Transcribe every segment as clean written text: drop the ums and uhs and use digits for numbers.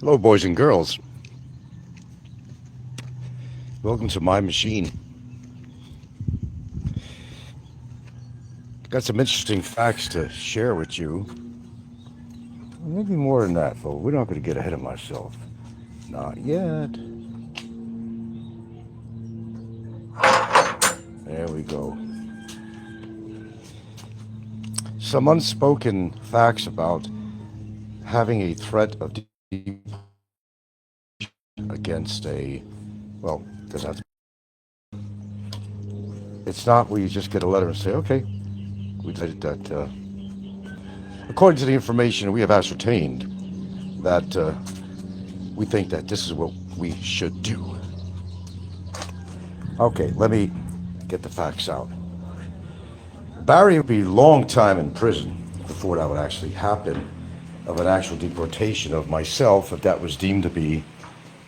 Hello, boys and girls. Welcome to my machine. Got some interesting facts to share with you. Maybe more than that, folks. We're not going to get ahead of myself. Not yet. There we go. Some unspoken facts about having a threat of against a, well, doesn't have to. It's not where you just get a letter and say, okay, we decided that, according to the information we have ascertained, that we think that this is what we should do. Okay, let me get the facts out. Barry would be a long time in prison before that would actually happen, of an actual deportation of myself, if that was deemed to be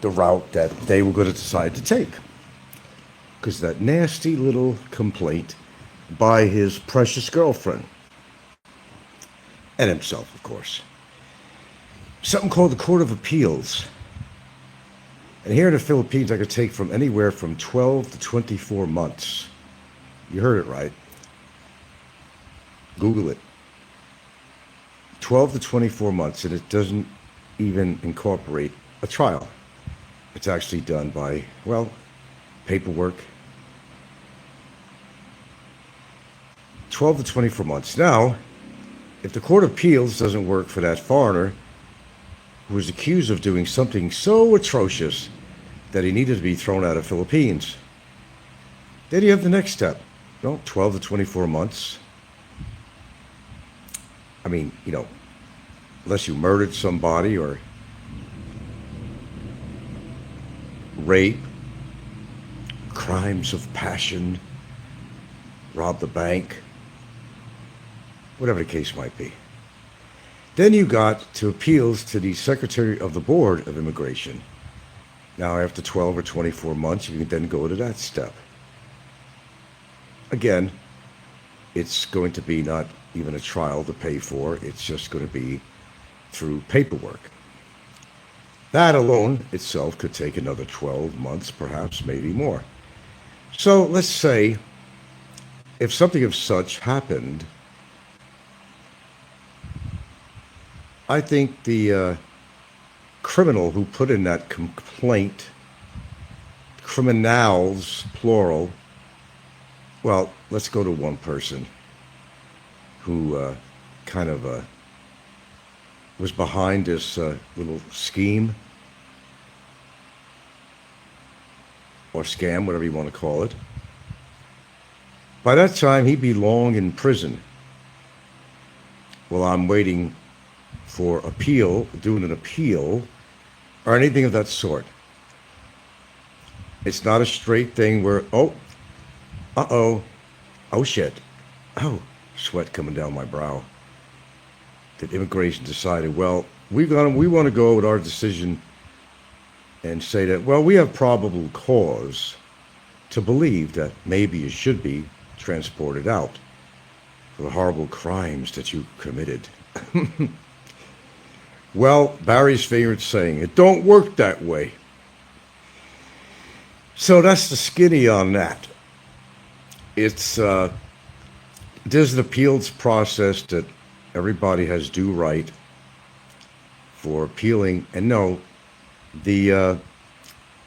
the route that they were going to decide to take. Because that nasty little complaint by his precious girlfriend. And himself, of course. Something called the Court of Appeals. And here in the Philippines, I could take from anywhere from 12 to 24 months. You heard it right. Google it. 12 to 24 months, and it doesn't even incorporate a trial. It's actually done by, well, paperwork. 12 to 24 months. Now, if the Court of Appeals doesn't work for that foreigner who was accused of doing something so atrocious that he needed to be thrown out of the Philippines, then you have the next step. 12 to 24 months. I mean, unless you murdered somebody or rape, crimes of passion, robbed the bank, whatever the case might be. Then you got to appeals to the Secretary of the Board of Immigration. Now, after 12 or 24 months, you can then go to that step. Again, it's going to be not even a trial to pay for. It's just going to be through paperwork. That alone itself could take another 12 months, perhaps, maybe more. So let's say if something of such happened, I think the criminal who put in that complaint, criminals, plural, well, let's go to one person who kind of was behind this little scheme or scam, whatever you want to call it. By that time, he'd be long in prison. Well, I'm waiting for appeal, doing an appeal, or anything of that sort. It's not a straight thing where, oh shit, oh, sweat coming down my brow. That immigration decided, well, we want to go with our decision and say that, well, we have probable cause to believe that maybe you should be transported out for the horrible crimes that you committed. Well, Barry's favorite saying, it don't work that way. So that's the skinny on that. It's there's an appeals process that everybody has due right for appealing. And no, the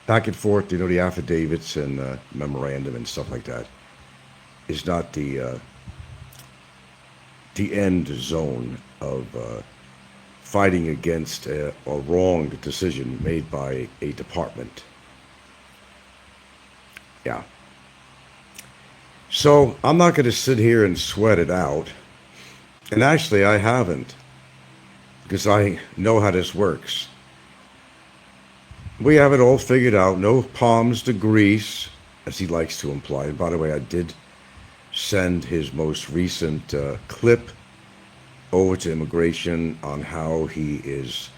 back and forth, the affidavits and memorandum and stuff like that is not the end zone of fighting against a wrong decision made by a department. Yeah. So I'm not going to sit here and sweat it out. And actually, I haven't, because I know how this works. We have it all figured out. No palms to grease, as he likes to imply. And by the way, I did send his most recent clip over to immigration on how he is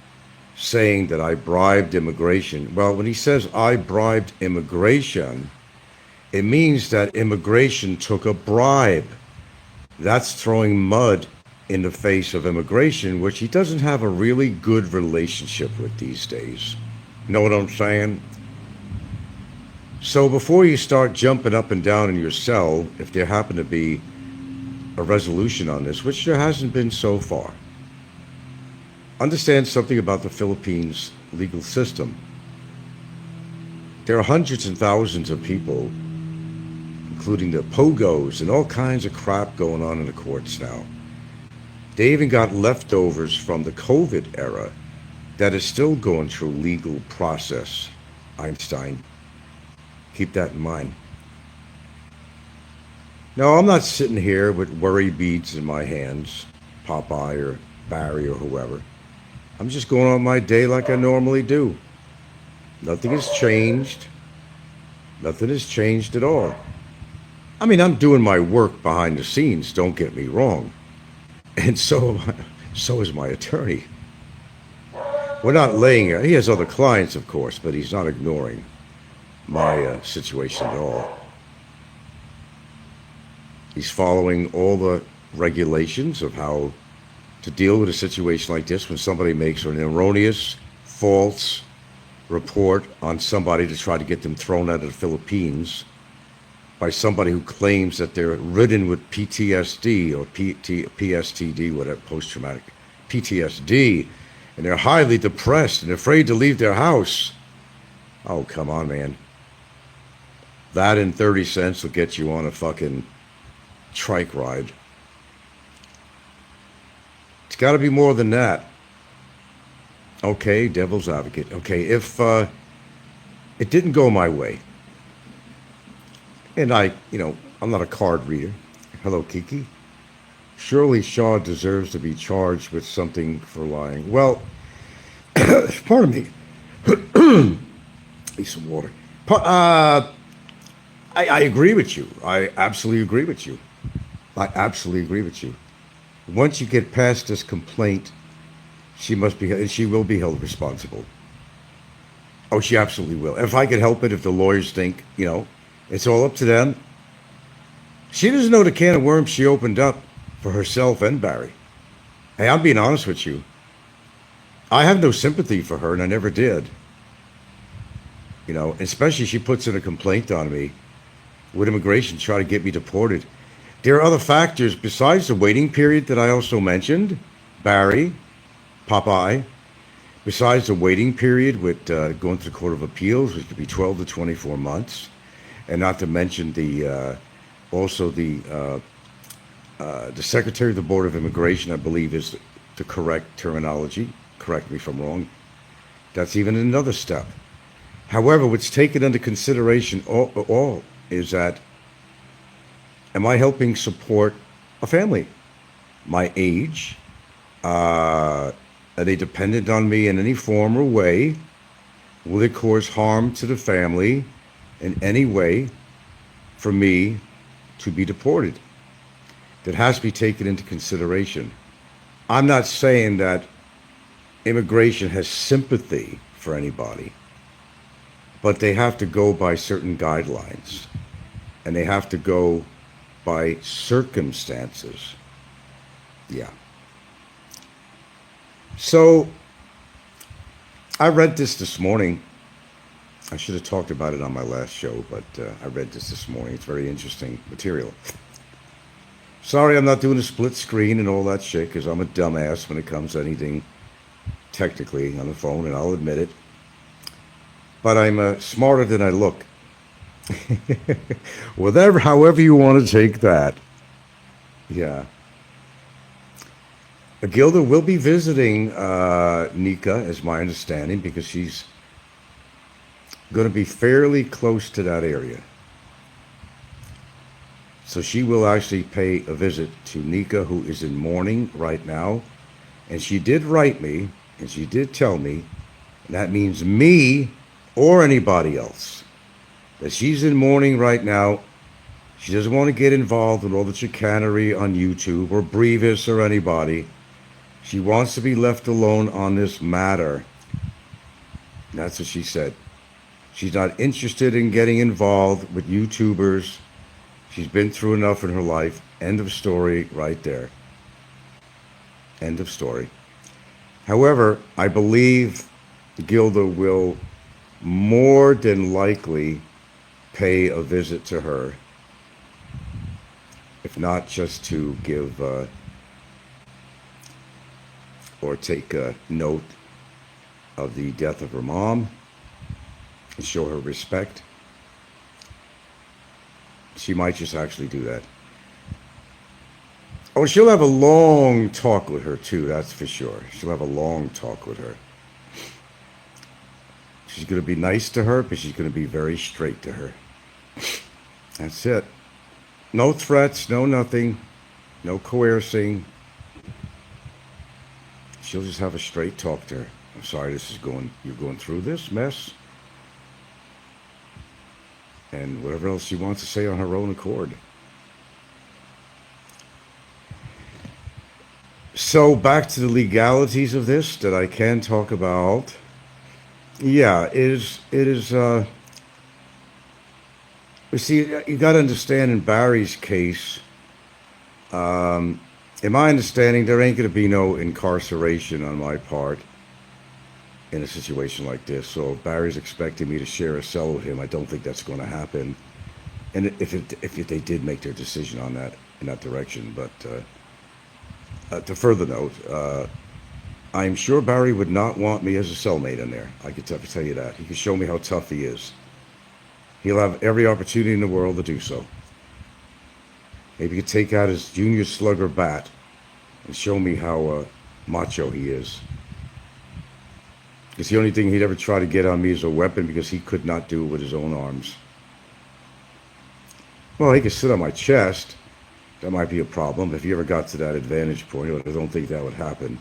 saying that I bribed immigration. Well, when he says I bribed immigration, it means that immigration took a bribe. That's throwing mud in the face of immigration, which he doesn't have a really good relationship with these days. Know what I'm saying? So before you start jumping up and down in your cell, if there happen to be a resolution on this, which there hasn't been so far, understand something about the Philippines legal system. There are hundreds and thousands of people, including the pogos and all kinds of crap going on in the courts now. They even got leftovers from the COVID era that is still going through legal process. Einstein. Keep that in mind. Now, I'm not sitting here with worry beads in my hands, Popeye or Barry or whoever. I'm just going on my day like I normally do. Nothing has changed. Nothing has changed at all. I mean, I'm doing my work behind the scenes, don't get me wrong. And so is my attorney. We're not laying it. He has other clients, of course, but he's not ignoring my situation at all. He's following all the regulations of how to deal with a situation like this when somebody makes an erroneous, false report on somebody to try to get them thrown out of the Philippines by somebody who claims that they're ridden with PTSD or PSTD, whatever, post-traumatic PTSD, and they're highly depressed and afraid to leave their house. Oh, come on, man. That and 30 cents will get you on a fucking trike ride. It's got to be more than that. Okay, devil's advocate. Okay, if it didn't go my way, and I'm not a card reader. Hello, Kiki. Surely Shaw deserves to be charged with something for lying. Well, pardon me. Need some water. I agree with you. I absolutely agree with you. I absolutely agree with you. Once you get past this complaint, she will be held responsible. Oh, she absolutely will. If I could help it, if the lawyers think, it's all up to them. She doesn't know the can of worms she opened up for herself and Barry. Hey, I'm being honest with you. I have no sympathy for her, and I never did. Especially she puts in a complaint on me with immigration, try to get me deported. There are other factors besides the waiting period that I also mentioned, Barry, Popeye, besides the waiting period with going to the Court of Appeals, which could be 12 to 24 months, and not to mention the Secretary of the Board of Immigration, I believe is the correct terminology. Correct me if I'm wrong. That's even another step. However, what's taken into consideration all is that, am I helping support a family? My age? Are they dependent on me in any form or way? Will it cause harm to the family in any way for me to be deported? That has to be taken into consideration. I'm not saying that immigration has sympathy for anybody, but they have to go by certain guidelines, and they have to go by circumstances. Yeah. So I read this morning. I should have talked about it on my last show, but I read this morning. It's very interesting material. Sorry I'm not doing a split screen and all that shit, because I'm a dumbass when it comes to anything technically on the phone, and I'll admit it. But I'm smarter than I look. However you want to take that. Yeah. Gilda will be visiting Nika, is my understanding, because she's going to be fairly close to that area. So she will actually pay a visit to Nika, who is in mourning right now. And she did write me, and she did tell me, and that means me or anybody else, that she's in mourning right now. She doesn't want to get involved in all the chicanery on YouTube or Brevis or anybody. She wants to be left alone on this matter. And that's what she said. She's not interested in getting involved with YouTubers. She's been through enough in her life. End of story right there. End of story. However, I believe Gilda will more than likely pay a visit to her, if not just to give or take a note of the death of her mom and show her respect. She might just actually do that. Oh, she'll have a long talk with her too, that's for sure. She'll have a long talk with her. She's going to be nice to her, but she's going to be very straight to her. That's it. No threats, no nothing, no coercing. She'll just have a straight talk to her. I'm sorry, you're going through this mess. And whatever else she wants to say on her own accord. So back to the legalities of this that I can talk about. Yeah, it is, you see, you got to understand in Barry's case, in my understanding, there ain't going to be no incarceration on my part in a situation like this. So if Barry's expecting me to share a cell with him, I don't think that's going to happen. And if they did make their decision on that, in that direction. But to further note, I'm sure Barry would not want me as a cellmate in there. I could tell you that. He could show me how tough he is. He'll have every opportunity in the world to do so. Maybe he could take out his junior slugger bat and show me how macho he is. Because the only thing he'd ever try to get on me is a weapon, because he could not do it with his own arms. Well, he could sit on my chest. That might be a problem if he ever got to that advantage point. I don't think that would happen.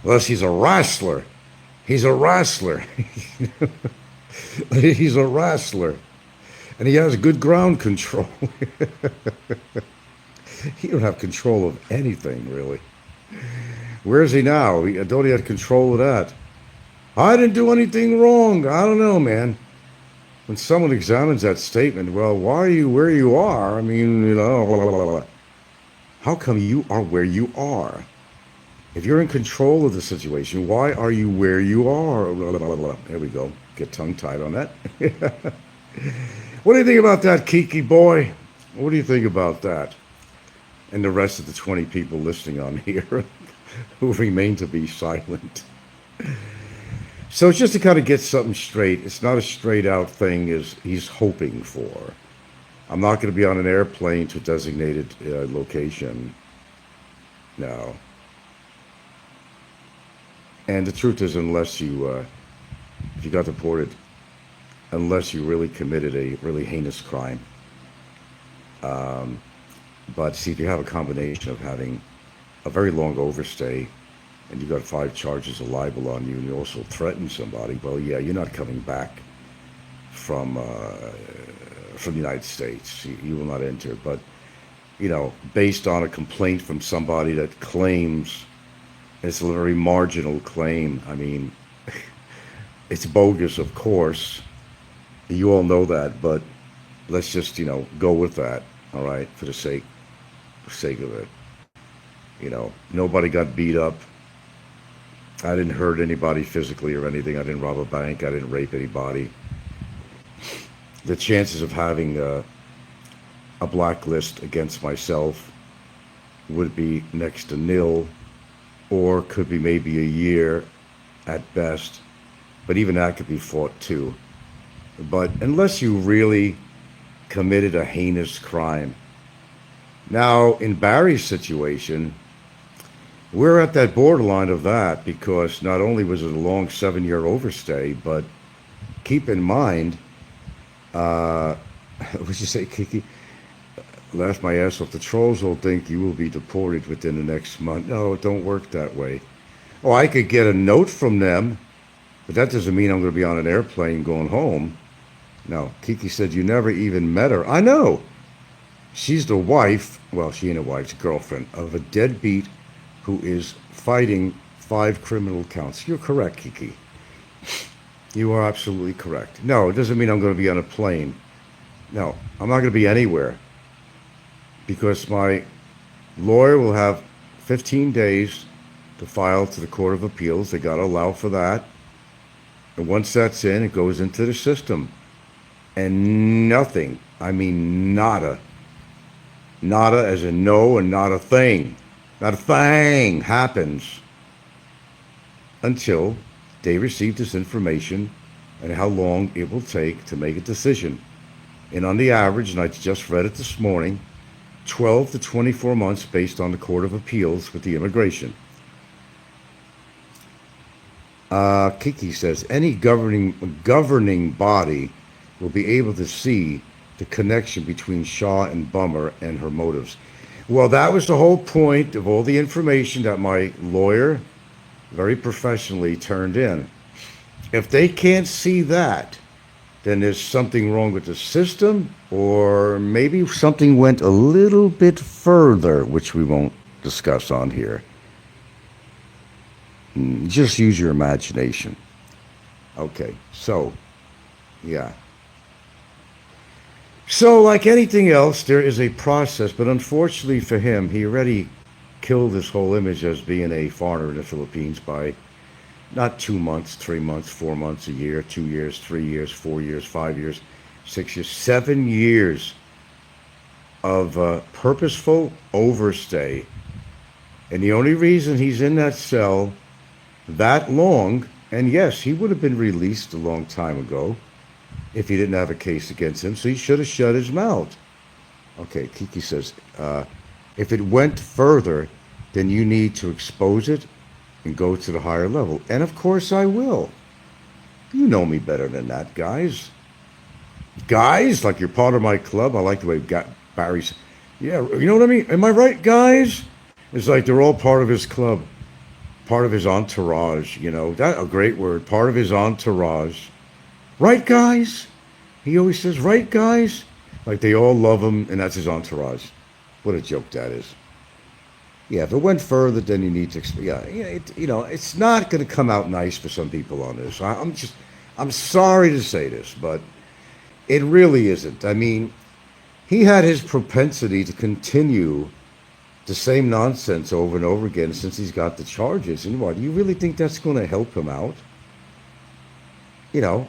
Unless he's a wrestler. He's a wrestler. He's a wrestler. And he has good ground control. He don't have control of anything, really. Where is he now? Don't he have control of that? I didn't do anything wrong. I don't know, man. When someone examines that statement, well, why are you where you are? I mean, you know, blah, blah, blah, blah. How come you are where you are? If you're in control of the situation, why are you where you are? Blah, blah, blah, blah. There we go. Get tongue-tied on that. What do you think about that, Kiki boy? What do you think about that? And the rest of the 20 people listening on here who remain to be silent. So it's just to kind of get something straight. It's not a straight out thing as he's hoping for. I'm not going to be on an airplane to a designated location. No. And the truth is, unless you, if you got deported, unless you really committed a really heinous crime. But see, if you have a combination of having a very long overstay, and you got 5 charges of libel on you, and you also threaten somebody, well, yeah, you're not coming back from the United States. You will not enter. But, you know, based on a complaint from somebody that claims, it's a very marginal claim. I mean, it's bogus, of course. You all know that, but let's just, you know, go with that, all right, for the sake of it. You know, nobody got beat up. I didn't hurt anybody physically or anything. I didn't rob a bank. I didn't rape anybody. The chances of having a blacklist against myself would be next to nil, or could be maybe a year at best. But even that could be fought too. But unless you really committed a heinous crime. Now, in Barry's situation, we're at that borderline of that, because not only was it a long 7-year overstay, but keep in mind, what did you say, Kiki? Laugh my ass off. The trolls will think you will be deported within the next month. No, it don't work that way. Oh, I could get a note from them, but that doesn't mean I'm going to be on an airplane going home. No, Kiki said you never even met her. I know. She's the wife, well, she ain't a wife, she's a girlfriend, of a deadbeat who is fighting 5 criminal counts. You're correct, Kiki. You are absolutely correct. No, it doesn't mean I'm going to be on a plane. No, I'm not going to be anywhere, because my lawyer will have 15 days to file to the Court of Appeals. They got to allow for that. And once that's in, it goes into the system. And nothing, I mean nada, nada as in no and not a thing happens until they receive this information and how long it will take to make a decision. And on the average, and I just read it this morning, 12 to 24 months based on the Court of Appeals with the immigration. Kiki says, any governing body will be able to see the connection between Shaw and Bummer and her motives. Well, that was the whole point of all the information that my lawyer very professionally turned in. If they can't see that, then there's something wrong with the system, or maybe something went a little bit further, which we won't discuss on here. Just use your imagination. Okay, so, yeah. So, like anything else, there is a process, but unfortunately for him, he already killed this whole image as being a foreigner in the Philippines by not 2 months, 3 months, 4 months, a year, 2 years, 3 years, 4 years, 5 years, 6 years, 7 years of purposeful overstay. And the only reason he's in that cell that long, and yes, he would have been released a long time ago if he didn't have a case against him, so he should have shut his mouth. Okay, Kiki says, if it went further, then you need to expose it and go to the higher level. And of course I will. You know me better than that, guys. Guys, like you're part of my club. I like the way Barry's, yeah, you know what I mean? Am I right, guys? It's like they're all part of his club, part of his entourage, you know. That a great word, part of his entourage. Right, guys? He always says, right, guys? Like they all love him, and that's his entourage. What a joke that is. Yeah, if it went further, then you need to, it's not going to come out nice for some people on this. I'm sorry to say this, but it really isn't. I mean, he had his propensity to continue the same nonsense over and over again since he's got the charges. And what, do you really think that's going to help him out? You know,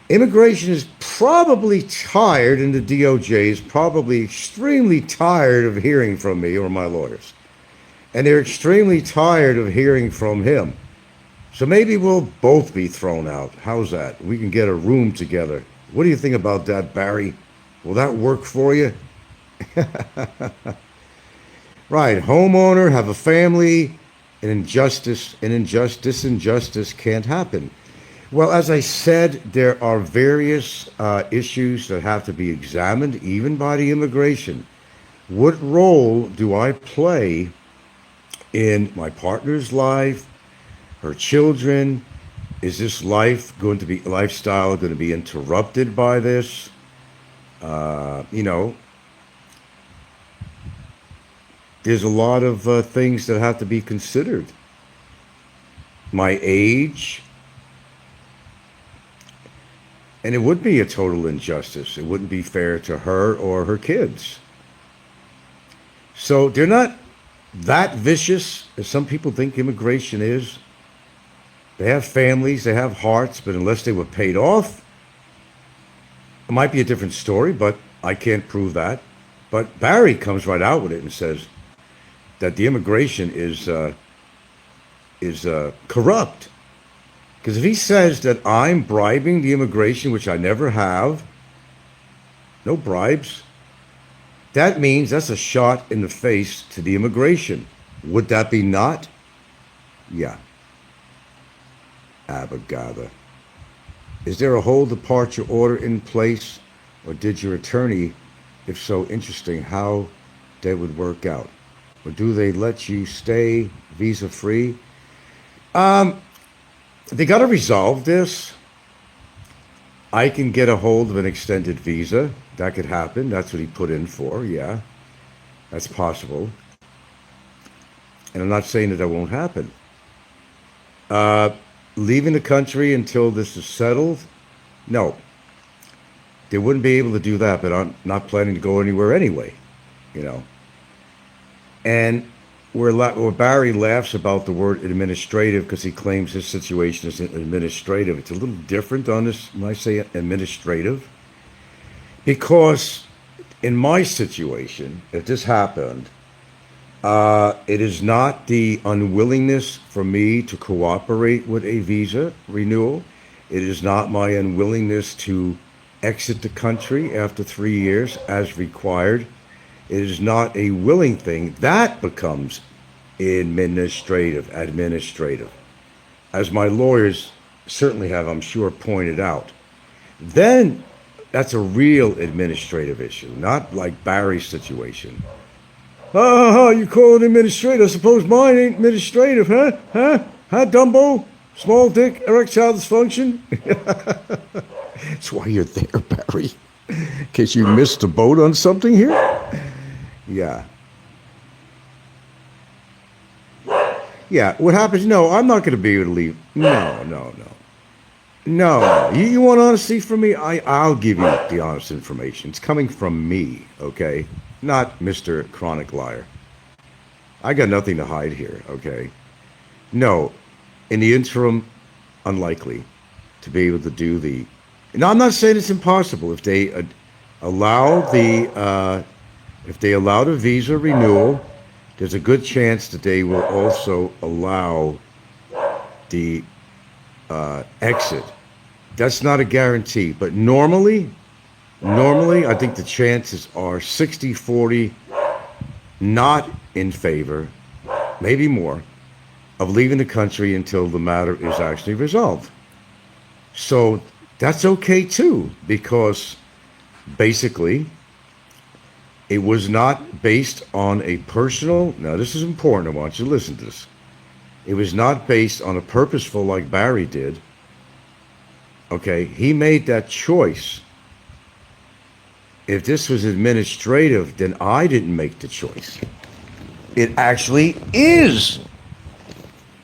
immigration is probably tired, and the DOJ is probably extremely tired of hearing from me or my lawyers. And they're extremely tired of hearing from him. So maybe we'll both be thrown out. How's that? We can get a room together. What do you think about that, Barry? Will that work for you? Right, homeowner, have a family, injustice can't happen. Well, as I said, there are various issues that have to be examined, even by the immigration. What role do I play in my partner's life, her children? Is this lifestyle going to be interrupted by this? There's a lot of things that have to be considered. My age. And it would be a total injustice. It wouldn't be fair to her or her kids. So they're not that vicious as some people think immigration is. They have families, they have hearts, but unless they were paid off, it might be a different story, but I can't prove that. But Barry comes right out with it and says that the immigration is corrupt. Because if he says that I'm bribing the immigration, which I never have, no bribes, that means that's a shot in the face to the immigration. Would that be not? Yeah. Abogada. Is there a whole departure order in place, or did your attorney, if so, interesting, how that would work out? Or do they let you stay visa-free? They got to resolve this. I can get a hold of an extended visa. That could happen. That's what he put in for. Yeah, that's possible. And I'm not saying that that won't happen. Leaving the country until this is settled? No. They wouldn't be able to do that, but I'm not planning to go anywhere anyway, you know. And where Barry laughs about the word administrative because he claims his situation is administrative. It's a little different on this when I say administrative, because in my situation, if this happened, it is not the unwillingness for me to cooperate with a visa renewal. It is not my unwillingness to exit the country after 3 years as required. It is not a willing thing. That becomes administrative, as my lawyers certainly have, I'm sure, pointed out. Then that's a real administrative issue, not like Barry's situation. You call it administrative? I suppose mine ain't administrative, huh? Huh, Dumbo? Small dick, erectile dysfunction? That's why you're there, Barry. In case you missed the boat on something here? Yeah. Yeah, what happens? No, I'm not going to be able to leave. No. You want honesty from me? I'll give you the honest information. It's coming from me, okay? Not Mr. Chronic Liar. I got nothing to hide here, okay? No, in the interim, unlikely to be able to do the... Now, I'm not saying it's impossible. If they allow the visa renewal, there's a good chance that they will also allow the exit. That's not a guarantee, but normally, I think the chances are 60-40 not in favor, maybe more, of leaving the country until the matter is actually resolved. So that's okay too, because basically it was not based on a personal, now this is important, I want you to listen to this. It was not based on a purposeful like Barry did. Okay, he made that choice. If this was administrative, then I didn't make the choice. It actually is,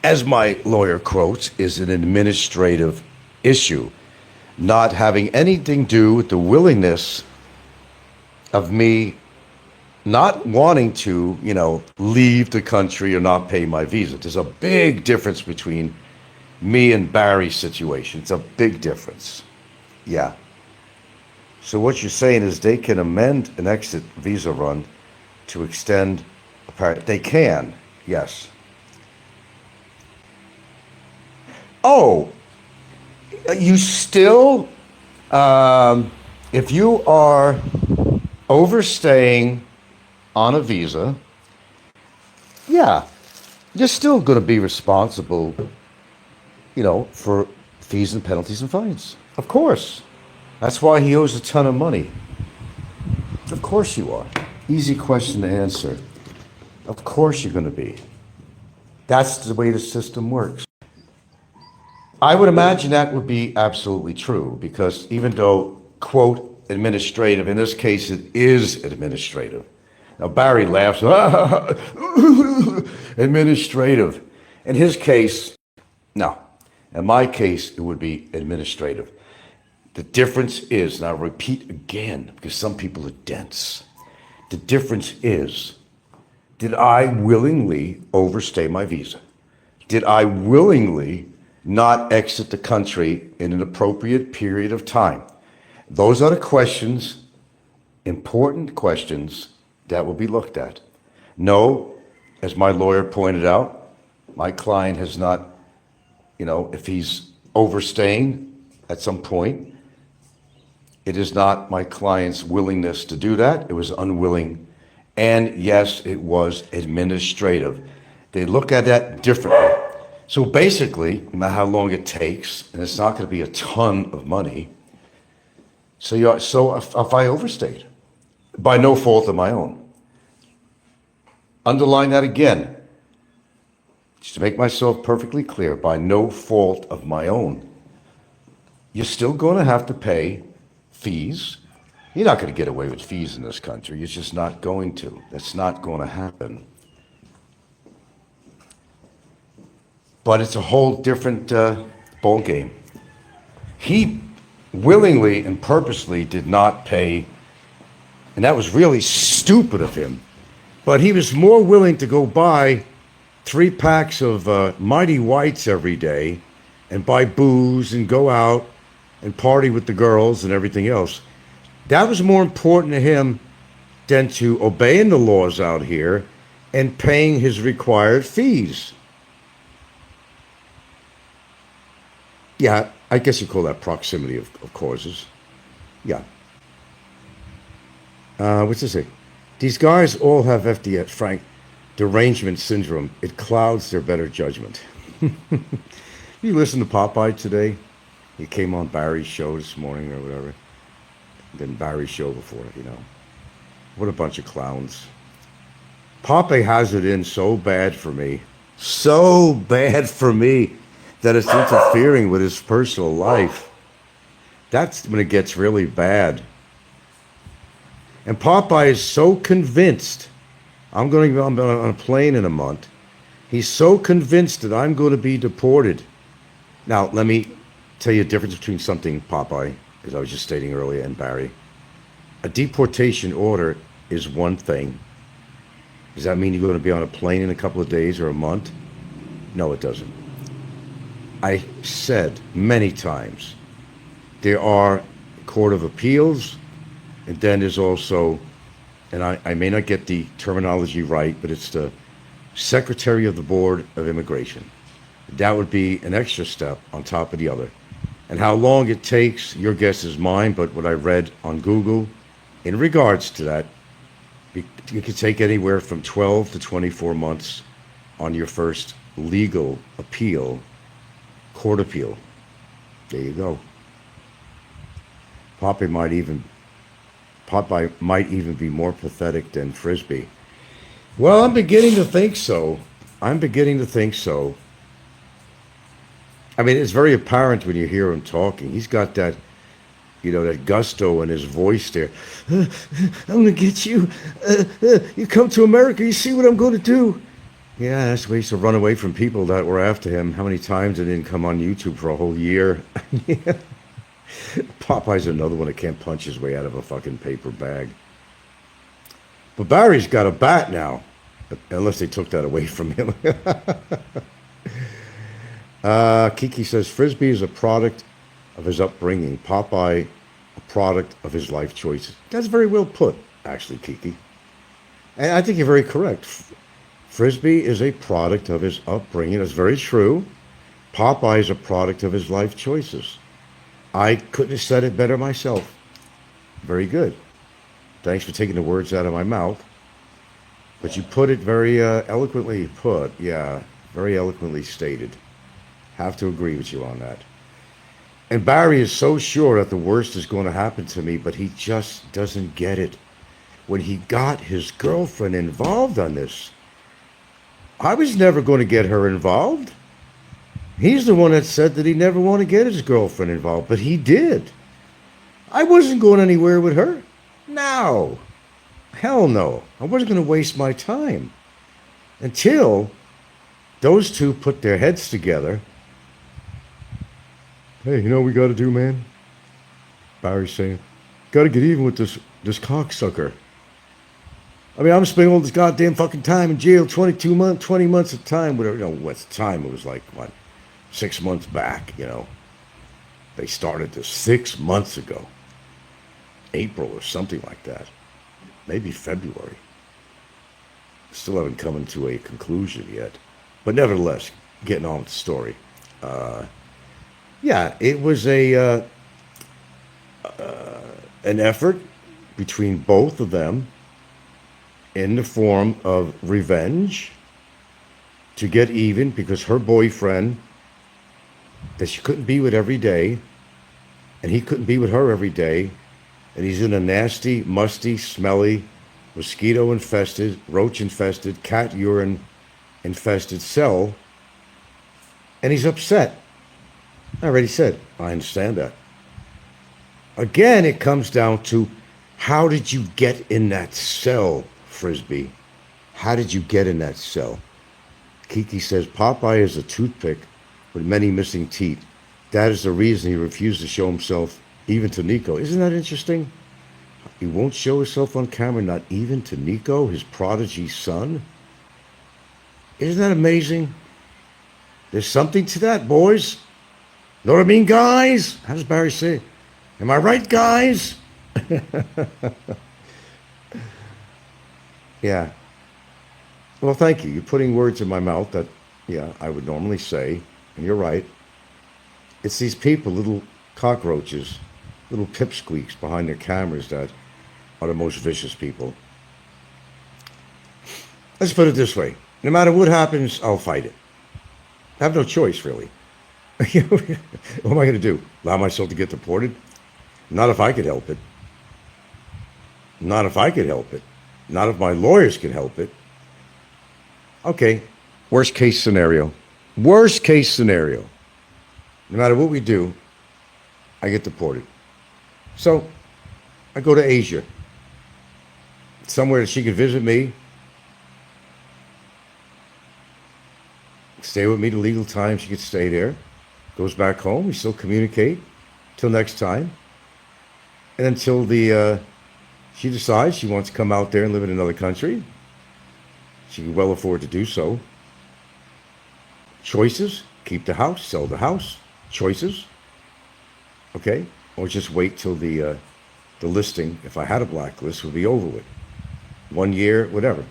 as my lawyer quotes, is an administrative issue, not having anything to do with the willingness of me not wanting to, leave the country or not pay my visa. There's a big difference between me and Barry's situation. It's a big difference. Yeah. So what you're saying is they can amend an exit visa run to extend, they can, yes. Oh, you still, if you are overstaying on a visa, yeah, you're still going to be responsible, for fees and penalties and fines. Of course. That's why he owes a ton of money. Of course you are. Easy question to answer. Of course you're going to be. That's the way the system works. I would imagine that would be absolutely true, because even though, quote, administrative, in this case it is administrative. Now Barry laughs, administrative. In his case, no. In my case, it would be administrative. The difference is, and I'll repeat again, because some people are dense. The difference is, did I willingly overstay my visa? Did I willingly not exit the country in an appropriate period of time? Those are the questions, important questions, that will be looked at. No, as my lawyer pointed out, my client has not, if he's overstaying at some point, it is not my client's willingness to do that. It was unwilling. And yes, it was administrative. They look at that differently. So basically, no matter how long it takes, and it's not going to be a ton of money, so if I overstayed, by no fault of my own, underline that again, just to make myself perfectly clear, by no fault of my own, you're still going to have to pay fees. You're not going to get away with fees in this country. You're just not going to. That's not going to happen. But it's a whole different ball game. He willingly and purposely did not pay, and that was really stupid of him, But he was more willing to go buy 3 packs of Mighty Whites every day and buy booze and go out and party with the girls and everything else. That was more important to him than to obeying the laws out here and paying his required fees. Yeah, I guess you call that proximity of causes. Yeah. What's this say? These guys all have FDS, Frank, derangement syndrome. It clouds their better judgment. You listen to Popeye today? He came on Barry's show this morning or whatever. Then Barry's show before, you know. What a bunch of clowns. Popeye has it in so bad for me. So bad for me that it's interfering with his personal life. That's when it gets really bad. And Popeye is so convinced, I'm going to be on a plane in a month. He's so convinced that I'm going to be deported. Now, let me tell you a difference between something, Popeye, as I was just stating earlier, and Barry. A deportation order is one thing. Does that mean you're going to be on a plane in a couple of days or a month? No, it doesn't. I said many times, there are Court of Appeals, and then there's also, and I may not get the terminology right, but it's the Secretary of the Board of Immigration. That would be an extra step on top of the other. And how long it takes, your guess is mine, but what I read on Google in regards to that, it could take anywhere from 12 to 24 months on your first legal appeal, court appeal. There you go. Popeye might even be more pathetic than Frisbee. Well, I'm beginning to think so. I mean, it's very apparent when you hear him talking. He's got that, you know, that gusto in his voice there. I'm going to get you. You come to America, you see what I'm going to do. Yeah, that's why he used to run away from people that were after him. How many times it didn't come on YouTube for a whole year? Yeah. Popeye's another one that can't punch his way out of a fucking paper bag. But Barry's got a bat now, unless they took that away from him. Kiki says, Frisbee is a product of his upbringing. Popeye, a product of his life choices. That's very well put, actually, Kiki. And I think you're very correct. Frisbee is a product of his upbringing. That's very true. Popeye is a product of his life choices. I couldn't have said it better myself. Very good. Thanks for taking the words out of my mouth. But you put it very eloquently put. Yeah, very eloquently stated. Have to agree with you on that. And Barry is so sure that the worst is going to happen to me, but he just doesn't get it. When he got his girlfriend involved on this, I was never going to get her involved. He's the one that said that he never wanted to get his girlfriend involved, but he did. I wasn't going anywhere with her. No. Hell no. I wasn't going to waste my time. Until those two put their heads together. Hey, you know what we got to do, man? Barry's saying, got to get even with this cocksucker. I mean, I'm spending all this goddamn fucking time in jail, 20 months of time, whatever. You know, what's the time? It was like, what, 6 months back, you know. They started this 6 months ago. April or something like that. Maybe February. Still haven't come to a conclusion yet. But nevertheless, getting on with the story. Yeah, it was an effort between both of them in the form of revenge to get even because her boyfriend that she couldn't be with every day and he couldn't be with her every day, and he's in a nasty, musty, smelly, mosquito infested, roach infested, cat urine infested cell, and he's upset. I already said, I understand that. Again, it comes down to, how did you get in that cell, Frisbee? How did you get in that cell? Kiki says, Popeye is a toothpick with many missing teeth. That is the reason he refused to show himself even to Nico. Isn't that interesting? He won't show himself on camera, not even to Nico, his prodigy son. Isn't that amazing? There's something to that, boys. Know what I mean, guys? How does Barry say? Am I right, guys? Yeah. Well, thank you. You're putting words in my mouth that, yeah, I would normally say. And you're right. It's these people, little cockroaches, little pipsqueaks behind their cameras that are the most vicious people. Let's put it this way. No matter what happens, I'll fight it. I have no choice, really. What am I going to do? Allow myself to get deported? Not if I could help it. Not if I could help it. Not if my lawyers can help it. Okay, worst case scenario. Worst case scenario. No matter what we do, I get deported. So I go to Asia, somewhere that she could visit me, stay with me the legal time she could stay there, goes back home, we still communicate till next time, and until she decides she wants to come out there and live in another country, she can well afford to do so. Choices: keep the house, sell the house. Choices, okay, or just wait till the listing, if I had a blacklist, would be over with. 1 year, whatever.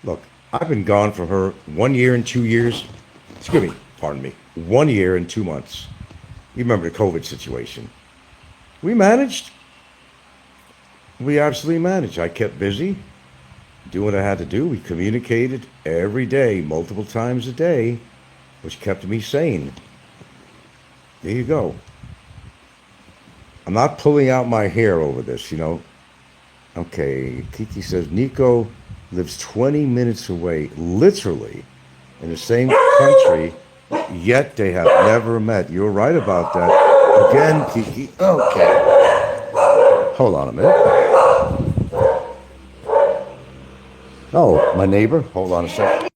Look, I've been gone from her 1 year and 2 years. Excuse me, pardon me. 1 year and 2 months. You remember the COVID situation. We managed. We absolutely managed. I kept busy, doing what I had to do. We communicated every day, multiple times a day, which kept me sane. There you go. I'm not pulling out my hair over this, you know. Okay, Kiki says Nico lives 20 minutes away, literally, in the same country, yet they have never met. You're right about that. Again, Kiki. Okay. Hold on a minute. Oh, my neighbor. Hold on a second.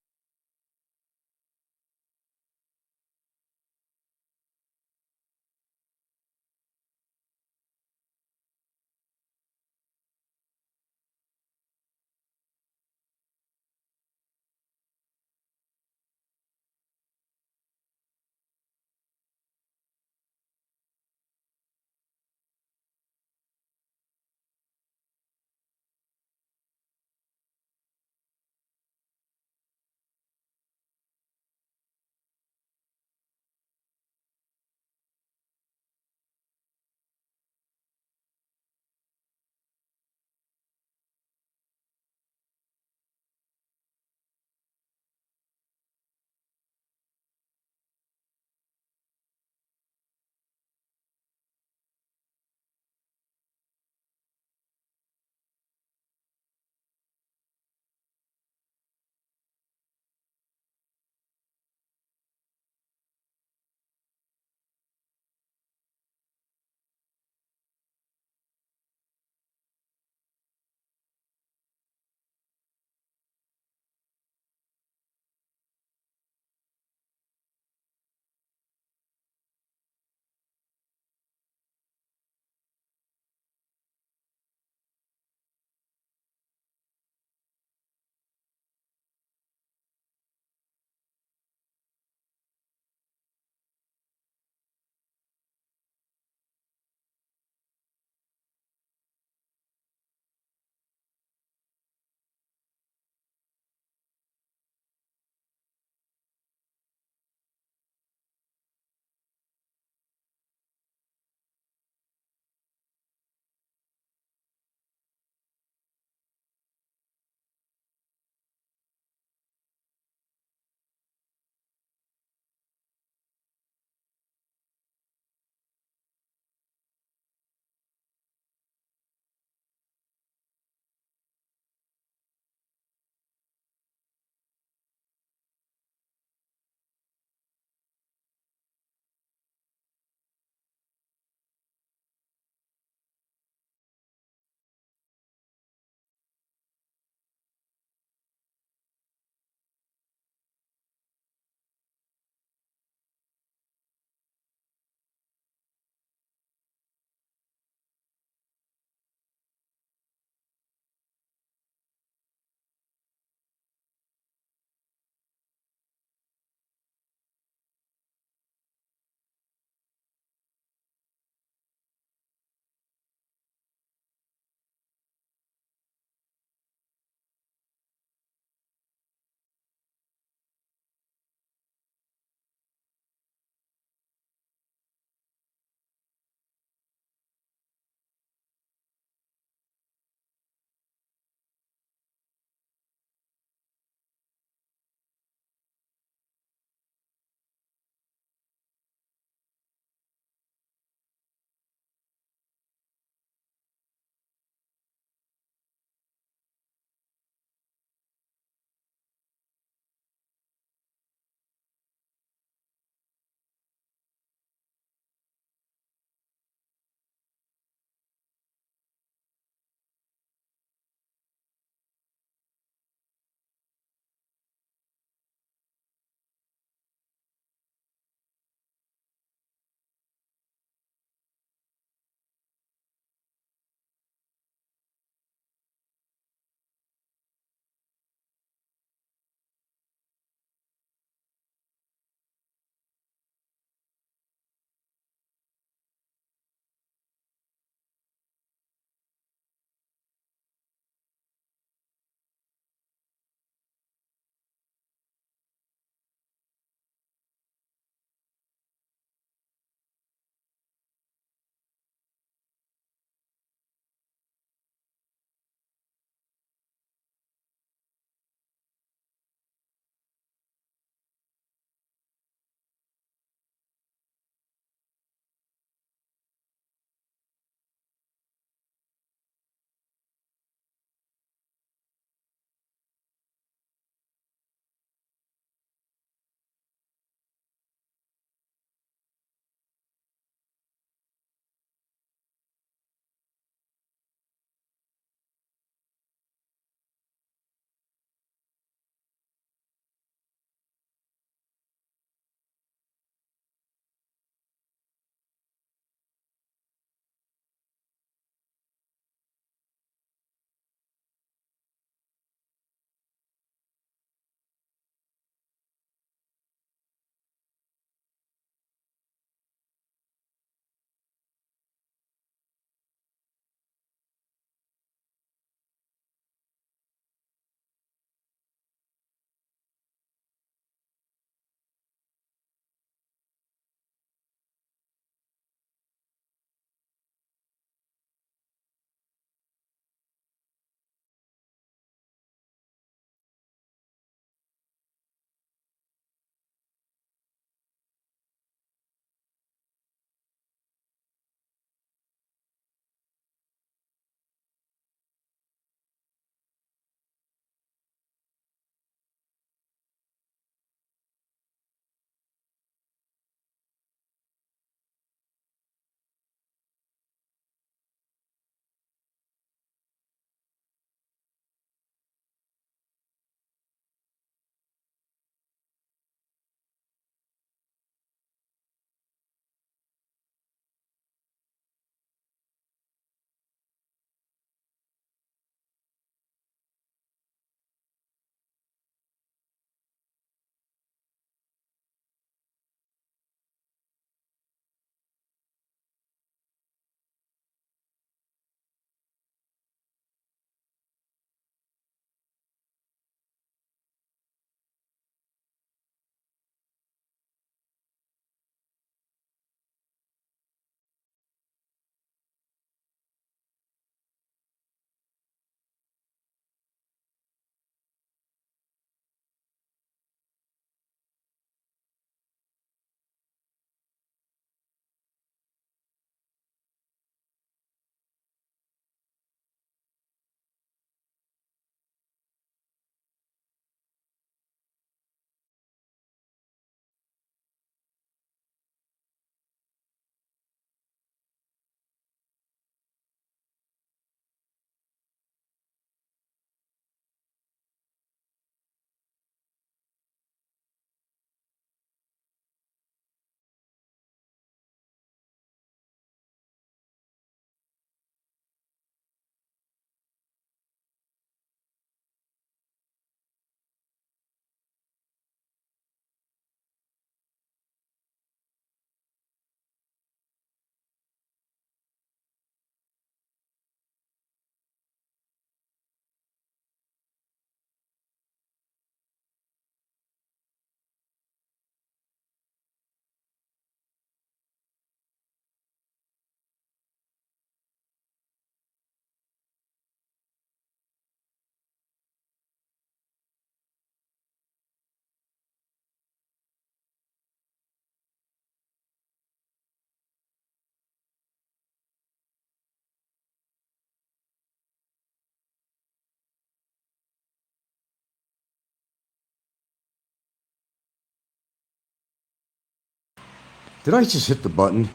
Did I just hit the button?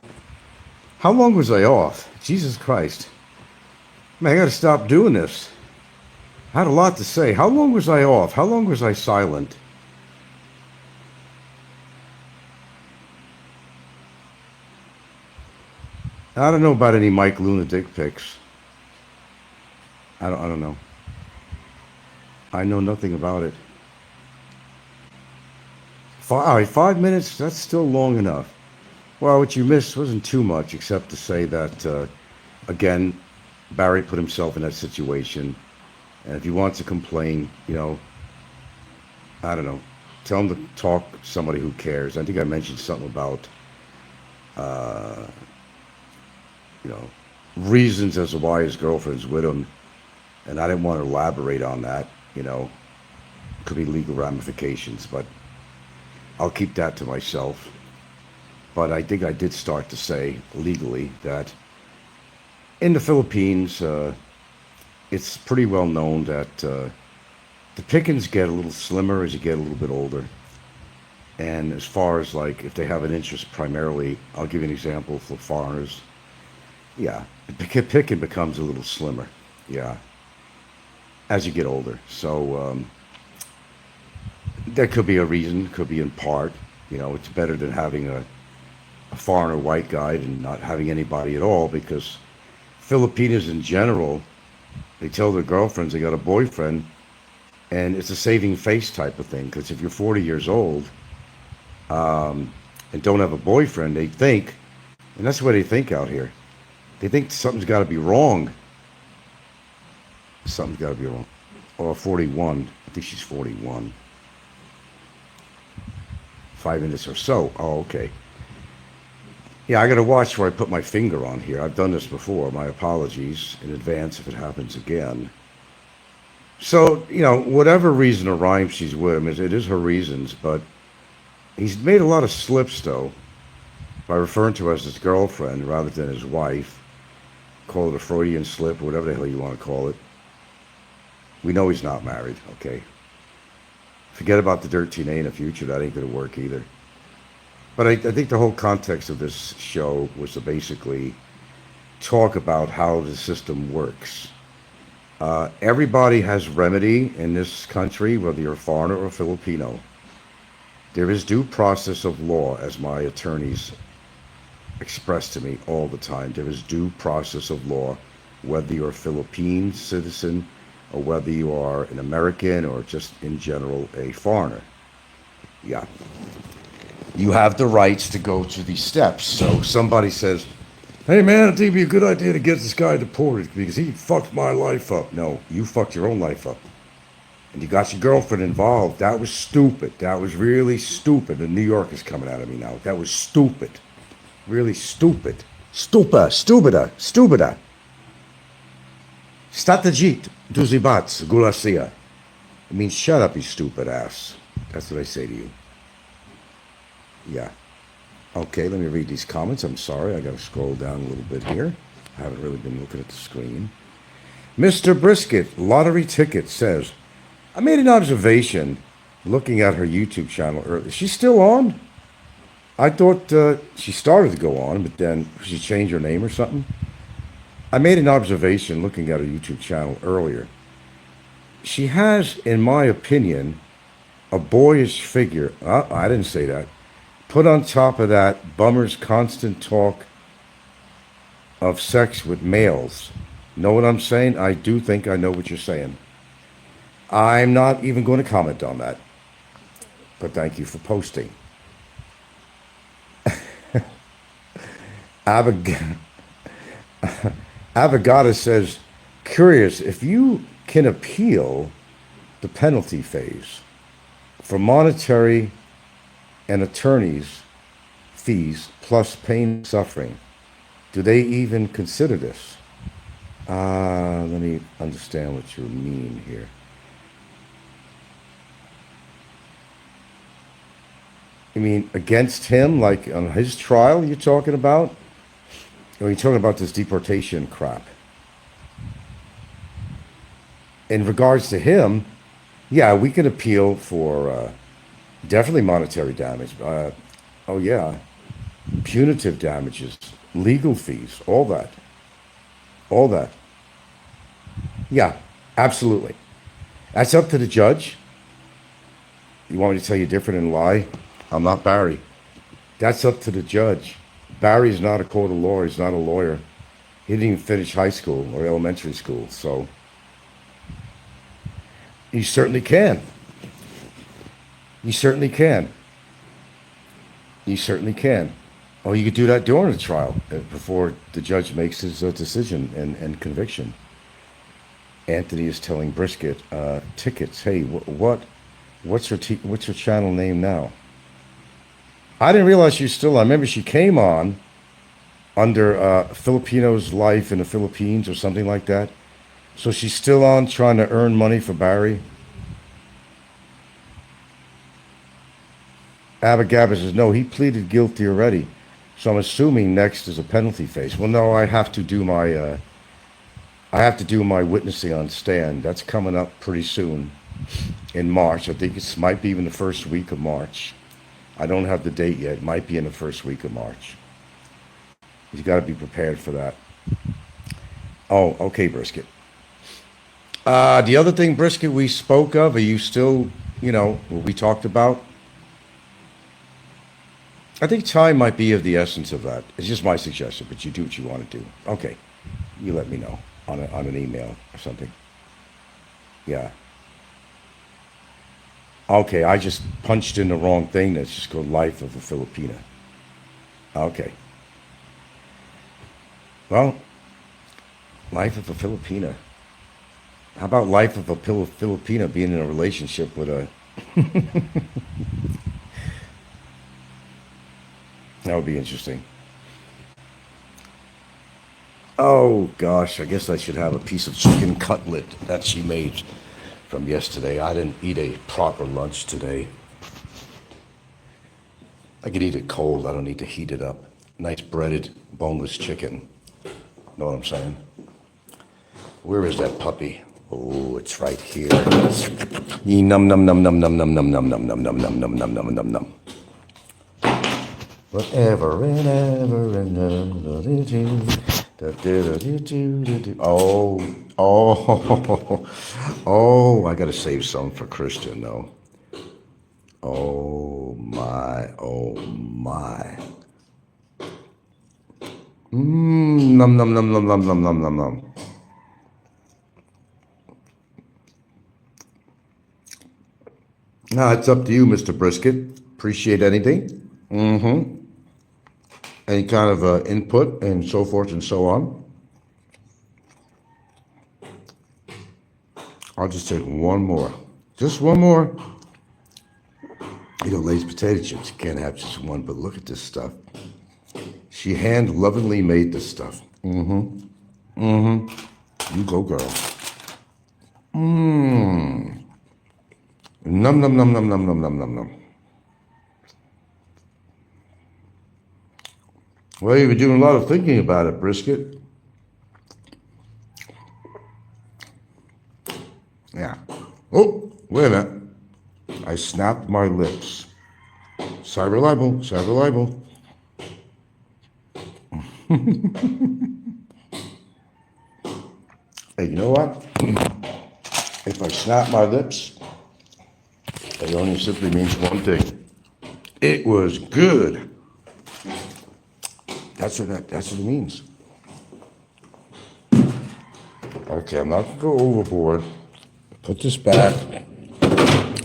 How long was I off? Jesus Christ. Man, I gotta stop doing this. I had a lot to say. How long was I off? How long was I silent? I don't know about any Mike Luna dick pics. I don't know. I know nothing about it. All right, 5 minutes, that's still long enough. Well, what you missed wasn't too much, except to say that, again, Barry put himself in that situation. And if he wants to complain, I don't know, tell him to talk to somebody who cares. I think I mentioned something about, uh, reasons as to why his girlfriend's with him. And I didn't want to elaborate on that, could be legal ramifications, but I'll keep that to myself. But I think I did start to say legally that in the Philippines, it's pretty well known that the pickings get a little slimmer as you get a little bit older. And as far as like if they have an interest primarily, I'll give you an example for foreigners. Yeah, the picking becomes a little slimmer. Yeah, as you get older. So there could be a reason, could be in part. It's better than having a foreigner white guy and not having anybody at all, because Filipinos in general, they tell their girlfriends they got a boyfriend, and it's a saving face type of thing. Because if you're 40 years old and don't have a boyfriend, they think, and that's the way they think out here, they think something's got to be wrong. Something's got to be wrong. Or 41, I think she's 41. 5 minutes or so. Oh, okay. Yeah, I got to watch where I put my finger on here. I've done this before. My apologies in advance if it happens again. So, whatever reason or rhyme she's with him, it is her reasons, but he's made a lot of slips, though, by referring to her as his girlfriend rather than his wife. Call it a Freudian slip, or whatever the hell you want to call it. We know he's not married, okay? Forget about the 13A in the future. That ain't going to work either. But I think the whole context of this show was to basically talk about how the system works. Everybody has remedy in this country, whether you're a foreigner or Filipino. There is due process of law, as my attorneys express to me all the time. There is due process of law, whether you're a Philippine citizen or whether you are an American or just in general a foreigner. Yeah. You have the rights to go through these steps. So somebody says, hey man, I think it'd be a good idea to get this guy deported because he fucked my life up. No, you fucked your own life up. And you got your girlfriend involved. That was stupid. That was really stupid. And New York is coming out of me now. That was stupid. Really stupid. Stupida. Strategit duzibat gulasia. It means shut up, you stupid ass. That's what I say to you. Yeah. Okay, let me read these comments. I'm sorry, I gotta scroll down a little bit here. I haven't really been looking at the screen. Mr. Brisket, lottery ticket, says, I made an observation looking at her YouTube channel earlier. She's still on? I thought she started to go on, but then she changed her name or something. I made an observation looking at her YouTube channel earlier. She has, in my opinion, a boyish figure. I didn't say that. Put on top of that, Bummer's constant talk of sex with males. Know what I'm saying? I do think I know what you're saying. I'm not even going to comment on that. But thank you for posting. Avogata says, curious if you can appeal the penalty phase for monetary and attorneys' fees plus pain and suffering. Do they even consider this? Let me understand what you mean here. You mean against him, like on his trial you're talking about? Or are you talking about this deportation crap? In regards to him, yeah, we can appeal for definitely monetary damage. Oh, yeah. punitive damages, legal fees, all that. All that. Yeah, absolutely. That's up to the judge. You want me to tell you different and lie? I'm not Barry. That's up to the judge. Barry's not a court of law. He's not a lawyer. He didn't even finish high school or elementary school, so he certainly can. He certainly can. He certainly can. Oh, you could do that during the trial before the judge makes his decision and conviction. Anthony is telling Brisket, tickets. Hey, what's her channel name now? I didn't realize she's still on. I remember she came on under Filipinos Life in the Philippines or something like that. So she's still on trying to earn money for Barry. Abba says, no, he pleaded guilty already. So I'm assuming next is a penalty phase. Well, no, I have to do my witnessing on stand. That's coming up pretty soon in March. I think it might be even the first week of March. I don't have the date yet. It might be in the first week of March. You got to be prepared for that. Oh, okay, Brisket. The other thing, Brisket, we spoke of, are you still, what we talked about? I think time might be of the essence of that. It's just my suggestion, but you do what you want to do. Okay, you let me know on an email or something. Yeah. Okay, I just punched in the wrong thing. That's just called Life of a Filipina. Okay. Well, Life of a Filipina. How about Life of a Filipina being in a relationship with a... That would be interesting. Oh, gosh, I guess I should have a piece of chicken cutlet that she made from yesterday. I didn't eat a proper lunch today. I could eat it cold. I don't need to heat it up. Nice breaded, boneless chicken. Know what I'm saying? Where is that puppy? Oh, it's right here. Num num num num num num num num num num num num num num num num num. Whatever and ever and ever. Oh, I gotta save some for Christian though. Oh my. Num num num num num num num num num. Now it's up to you, Mr. Brisket. Appreciate anything. Any kind of input and so forth and so on. I'll just take one more. Just one more. Lay's potato chips. You can't have just one, but look at this stuff. She hand-lovingly made this stuff. You go, girl. Num, num, num, num, num, num, num, num, num. Well, you've been doing a lot of thinking about it, Brisket. Yeah. Oh, wait a minute. I snapped my lips. Cyber libel, cyber libel. Hey, you know what? If I snap my lips, it only simply means one thing. It was good. That's what it means. Okay, I'm not gonna go overboard. Put this back.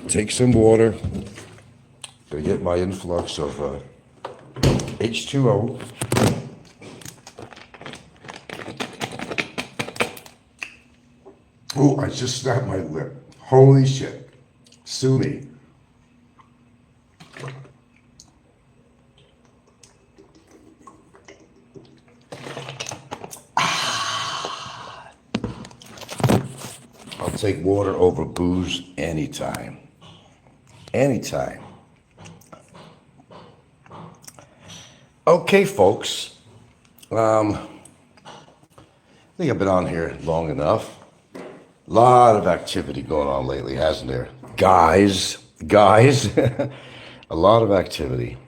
Take some water. Gonna get my influx of H2O. Oh, I just snapped my lip. Holy shit. Sue me. I'll take water over booze anytime. Anytime. Okay, folks. I think I've been on here long enough. A lot of activity going on lately, hasn't there? Guys, a lot of activity.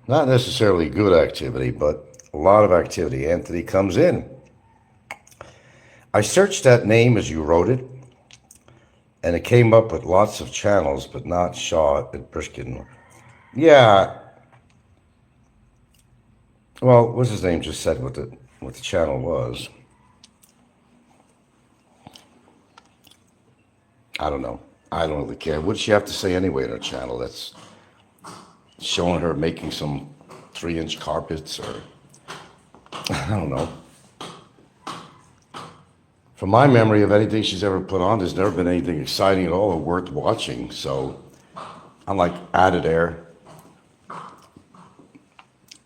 Not necessarily good activity, but a lot of activity. Anthony comes in. I searched that name as you wrote it, and it came up with lots of channels, but not Shaw and Briskin. Yeah, well, what's his name just said what the channel was. I don't know. I don't really care. What does she have to say anyway in her channel? That's showing her making some 3-inch carpets or I don't know. From my memory of anything she's ever put on, there's never been anything exciting at all or worth watching. So I'm like out of there.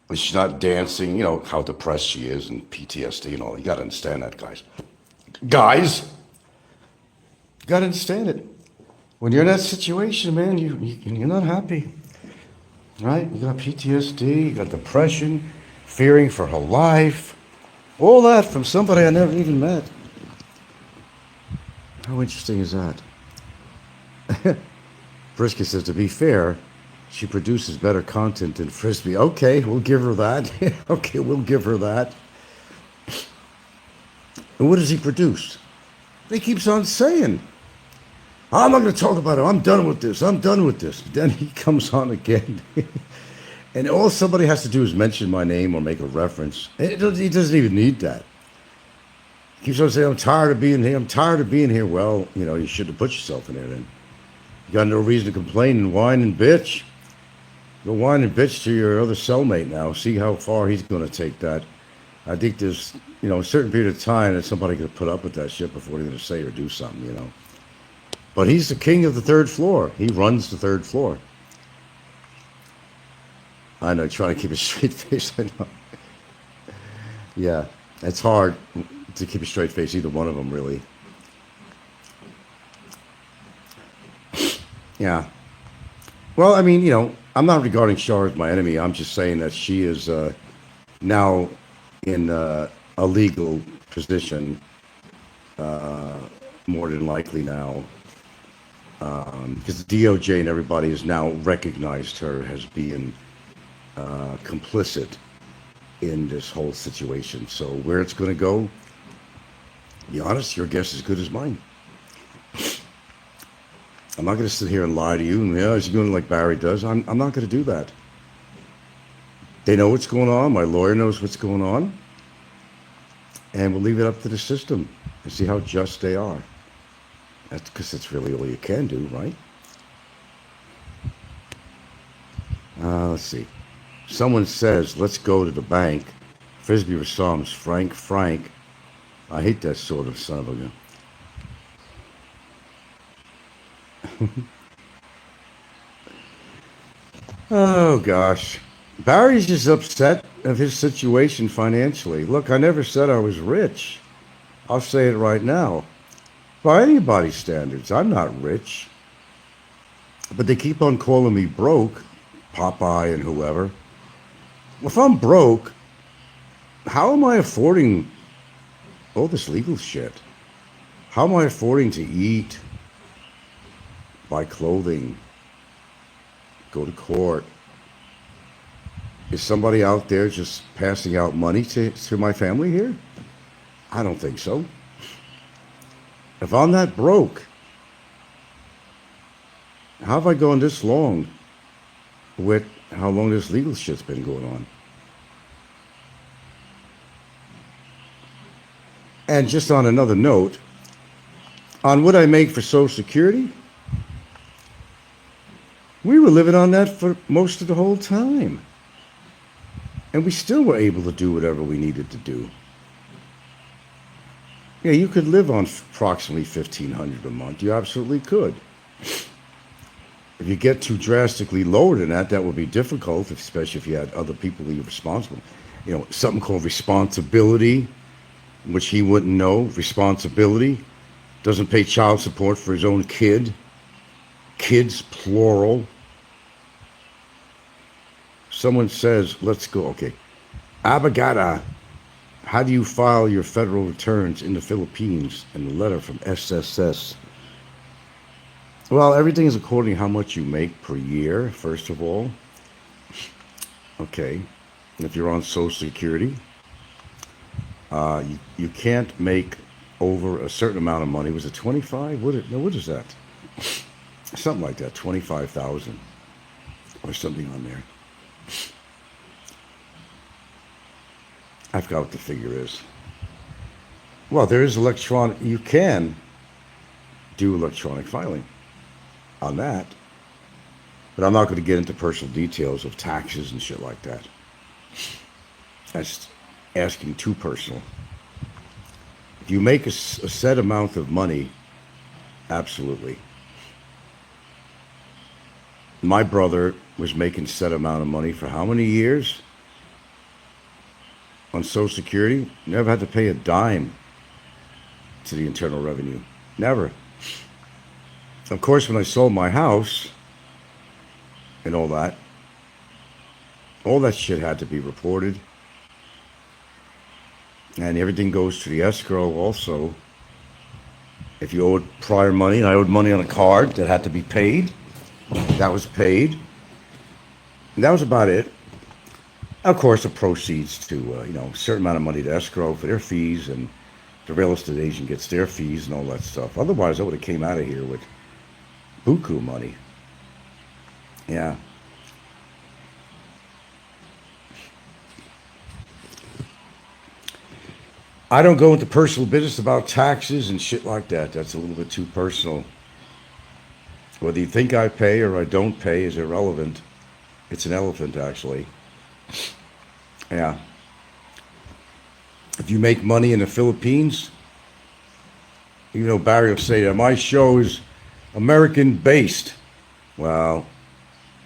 But she's not dancing, you know, how depressed she is and PTSD and all. You got to understand that, guys. Guys, you got to understand it. When you're in that situation, man, you're not happy, right? You got PTSD, you got depression, fearing for her life, all that from somebody I never even met. How interesting is that? Brisket says, to be fair, she produces better content than Frisbee. Okay, we'll give her that. Okay, we'll give her that. And what does he produce? He keeps on saying, I'm not going to talk about it. I'm done with this. I'm done with this. Then he comes on again. And all somebody has to do is mention my name or make a reference. He doesn't even need that. He keeps on saying, I'm tired of being here. I'm tired of being here. Well, you know, you should have put yourself in there then. You got no reason to complain and whine and bitch. Go whine and bitch to your other cellmate now. See how far he's going to take that. I think there's, you know, a certain period of time that somebody could put up with that shit before they're going to say or do something, you know. But he's the king of the third floor. He runs the third floor. I know, trying to keep a straight face. I know. Yeah, it's hard to keep a straight face, either one of them, really. Yeah. Well, I mean, you know, I'm not regarding Shar as my enemy. I'm just saying that she is now in a legal position, more than likely now, because the DOJ and everybody has now recognized her as being complicit in this whole situation. So where it's going to go, to be honest, your guess is as good as mine. I'm not going to sit here and lie to you. And, yeah, she's doing like Barry does. I'm not going to do that. They know what's going on. My lawyer knows what's going on. And we'll leave it up to the system and see how just they are. That's because it's really all you can do, right? Let's see. Someone says, let's go to the bank. Frisbee Rasam's Frank. I hate that sort of son of a gun. Oh, gosh. Barry's just upset of his situation financially. Look, I never said I was rich. I'll say it right now. By anybody's standards, I'm not rich. But they keep on calling me broke, Popeye and whoever. Well, if I'm broke, how am I affording all this legal shit? How am I affording to eat, buy clothing, go to court? Is somebody out there just passing out money to my family here? I don't think so. If I'm that broke, how have I gone this long with how long this legal shit's been going on? And just on another note, on what I make for Social Security, we were living on that for most of the whole time. And we still were able to do whatever we needed to do. Yeah, you could live on approximately $1,500 a month. You absolutely could. If you get too drastically lower than that, that would be difficult, especially if you had other people that you're responsible. You know, something called responsibility, which he wouldn't know. Responsibility. Doesn't pay child support for his own kid. Kids, plural. Someone says, let's go. Okay. Abagada. How do you file your federal returns in the Philippines? And the letter from SSS. Well, everything is according to how much you make per year, first of all. Okay, if you're on Social Security, you can't make over a certain amount of money. Was it 25? What is that? Something like that, 25,000 or something on there. I forgot what the figure is. Well, there is electronic. You can do electronic filing on that, but I'm not going to get into personal details of taxes and shit like that. That's asking too personal. If you make a set amount of money, absolutely. My brother was making set amount of money for how many years on Social Security? Never had to pay a dime to the Internal Revenue. Never. Of course, when I sold my house and all that shit had to be reported. And everything goes to the escrow also. If you owed prior money, and I owed money on a card that had to be paid, that was paid. And that was about it. Of course, the proceeds to, a certain amount of money to escrow for their fees, and the real estate agent gets their fees and all that stuff. Otherwise, I would have came out of here with buku money. Yeah. I don't go into personal business about taxes and shit like that. That's a little bit too personal. Whether you think I pay or I don't pay is irrelevant. It's an elephant, actually. Yeah. If you make money in the Philippines, Barry will say that my show is American-based. Well,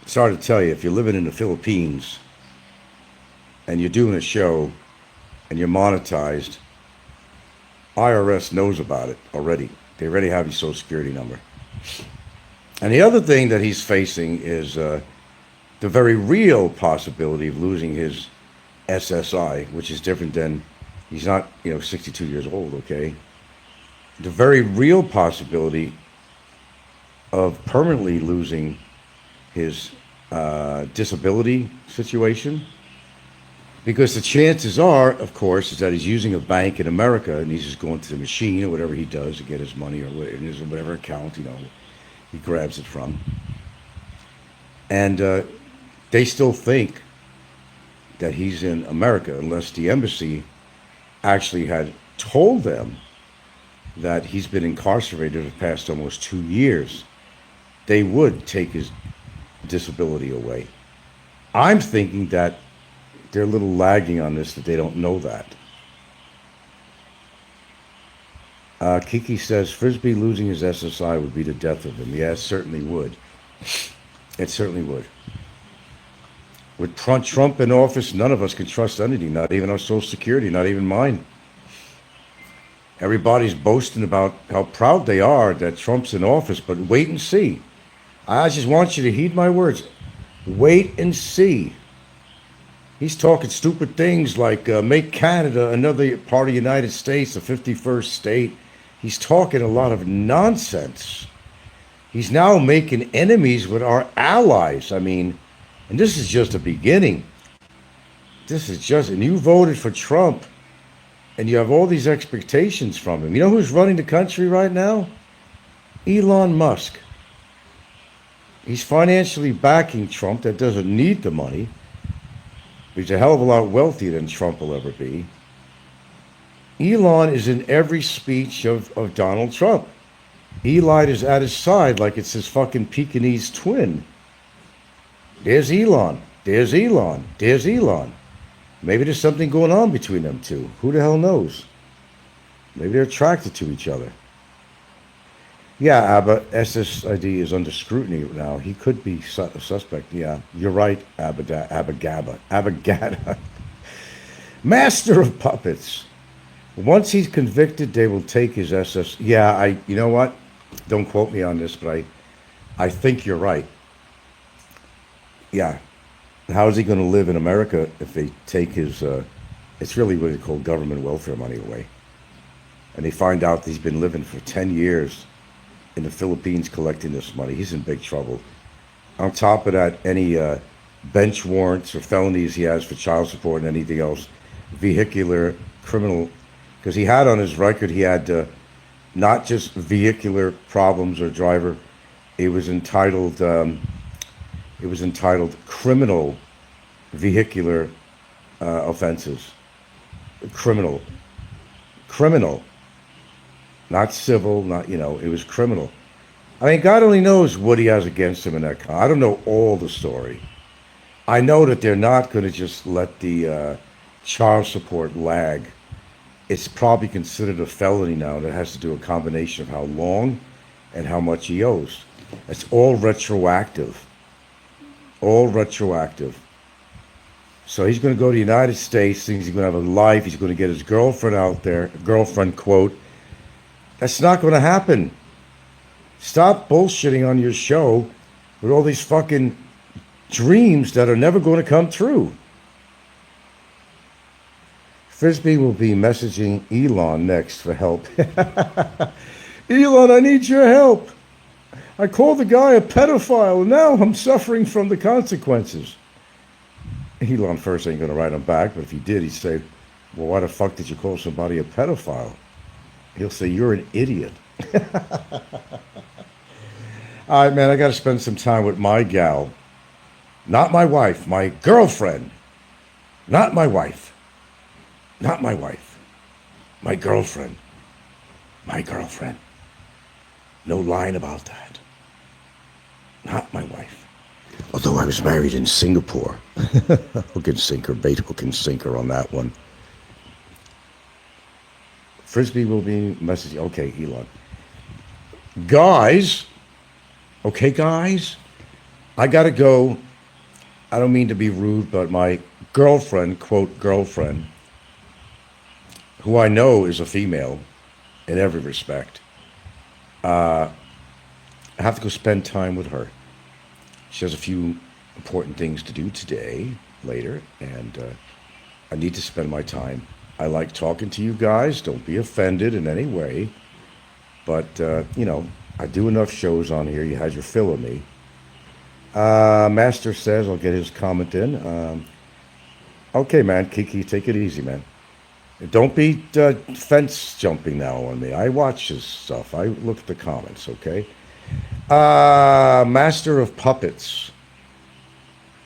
sorry to tell you, if you're living in the Philippines and you're doing a show and you're monetized, IRS knows about it already. They already have your Social Security number. And the other thing that he's facing is the very real possibility of losing his SSI, which is different than, he's not, 62 years old, okay? The very real possibility of permanently losing his disability situation, because the chances are, of course, is that he's using a bank in America and he's just going to the machine or whatever he does to get his money, or whatever account, he grabs it from. And they still think that he's in America unless the embassy actually had told them that he's been incarcerated for the past almost 2 years. They would take his disability away. I'm thinking that they're a little lagging on this, that they don't know that. Kiki says, Frisbee losing his SSI would be the death of him. Yeah, it certainly would. It certainly would. With Trump in office, none of us can trust anything, not even our Social Security, not even mine. Everybody's boasting about how proud they are that Trump's in office, but wait and see. I just want you to heed my words. Wait and see. He's talking stupid things like make Canada another part of the United States, the 51st state. He's talking a lot of nonsense. He's now making enemies with our allies. And this is just a beginning. And you voted for Trump, and you have all these expectations from him. You know who's running the country right now? Elon Musk. He's financially backing Trump that doesn't need the money. He's a hell of a lot wealthier than Trump will ever be. Elon is in every speech of Donald Trump. Eli is at his side like it's his fucking Pekingese twin. There's Elon. There's Elon. There's Elon. Maybe there's something going on between them two. Who the hell knows? Maybe they're attracted to each other. Yeah, Abba, SSID is under scrutiny now. He could be a suspect. Yeah, you're right, Abagada. Master of puppets. Once he's convicted, they will take his SS. Yeah, you know what? Don't quote me on this, but I think you're right. Yeah. How is he going to live in America if they take his, it's really what they call government welfare money away? And they find out that he's been living for 10 years in the Philippines collecting this money. He's in big trouble. On top of that, any bench warrants or felonies he has for child support and anything else, vehicular criminal, because he had on his record, he had not just vehicular problems or driver, it was entitled criminal vehicular offenses. Criminal, not civil, not, it was criminal. I mean, God only knows what he has against him in that car. I don't know all the story. I know that they're not going to just let the child support lag. It's probably considered a felony now. That has to do a combination of how long and how much he owes. It's all retroactive. All retroactive. So he's going to go to the United States, thinks he's going to have a life, he's going to get his girlfriend out there, girlfriend quote. That's not going to happen. Stop bullshitting on your show with all these fucking dreams that are never going to come true. Frisbee will be messaging Elon next for help. Elon, I need your help. I called the guy a pedophile, and now I'm suffering from the consequences. Elon first ain't going to write him back, but if he did, he'd say, well, why the fuck did you call somebody a pedophile? He'll say, you're an idiot. All right, man, I got to spend some time with my gal. Not my wife, my girlfriend. Not my wife. Not my wife. My girlfriend. My girlfriend. No lying about that. Not my wife. Although I was married in Singapore. Hook and sinker, bait hook and sinker on that one. Frisbee will be messaging. Okay, Elon. Guys. Okay, guys. I got to go. I don't mean to be rude, but my girlfriend, quote, girlfriend, who I know is a female in every respect, I have to go spend time with her. She has a few important things to do today, later, and I need to spend my time. I like talking to you guys. Don't be offended in any way. But, I do enough shows on here. You had your fill of me. Master says, I'll get his comment in. Okay, man, Kiki, take it easy, man. Don't be fence jumping now on me. I watch his stuff. I look at the comments, okay? Master of Puppets.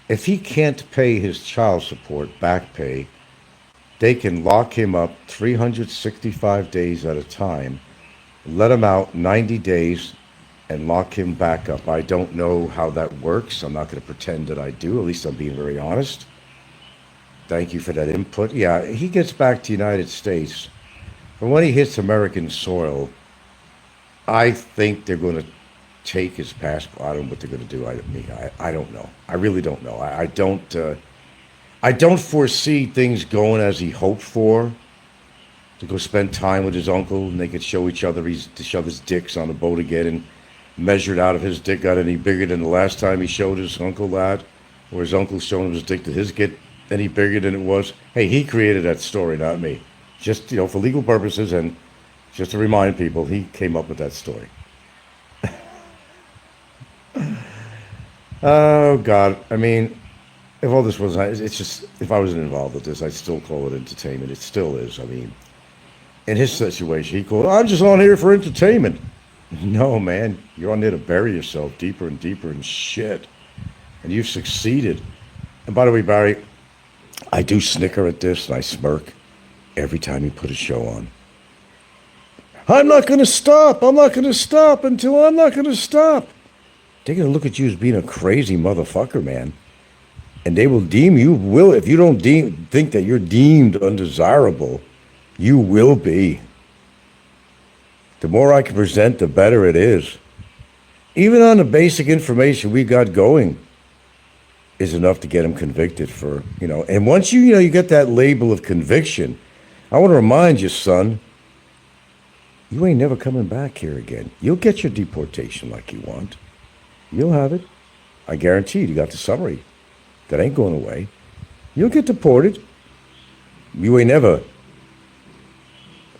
If he can't pay his child support, back pay, they can lock him up 365 days at a time, let him out 90 days, and lock him back up. I don't know how that works. I'm not going to pretend that I do. At least I'm being very honest. Thank you for that input. Yeah, he gets back to the United States. But when he hits American soil, I think they're going to take his passport. I don't know what they're going to do. I don't know. I really don't know. I don't foresee things going as he hoped for. To go spend time with his uncle, and they could show each other's dicks on the boat again, and measured out if his dick got any bigger than the last time he showed his uncle that, or his uncle showing him his dick, did his get any bigger than it was? Hey, he created that story, not me. Just, for legal purposes, and just to remind people, he came up with that story. Oh, God. I mean, if all this wasn't, it's just, if I wasn't involved with this, I'd still call it entertainment. It still is. I mean, in his situation, he called, I'm just on here for entertainment. No, man, you're on there to bury yourself deeper and deeper in shit. And you've succeeded. And by the way, Barry, I do snicker at this and I smirk every time you put a show on. I'm not going to stop. I'm not going to stop until I'm not going to stop. They're going to look at you as being a crazy motherfucker, man. And they will deem you, if you don't think that you're deemed undesirable, you will be. The more I can present, the better it is. Even on the basic information we got going is enough to get him convicted for, and once you get that label of conviction, I want to remind you, son, you ain't never coming back here again. You'll get your deportation like you want. You'll have it. I guarantee you got the summary. That ain't going away. You'll get deported. You ain't never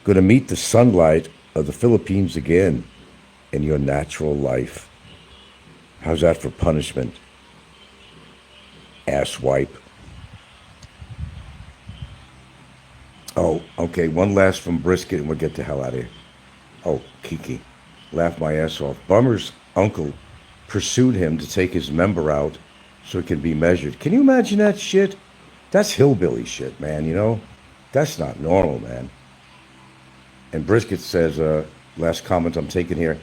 going to meet the sunlight of the Philippines again in your natural life. How's that for punishment? Asswipe. Oh, okay. One last from Brisket, and we'll get the hell out of here. Oh, Kiki. Laughed my ass off. Bummer's uncle pursued him to take his member out so it can be measured. Can you imagine that shit? That's hillbilly shit, man, you know? That's not normal, man. And Brisket says, last comment I'm taking here,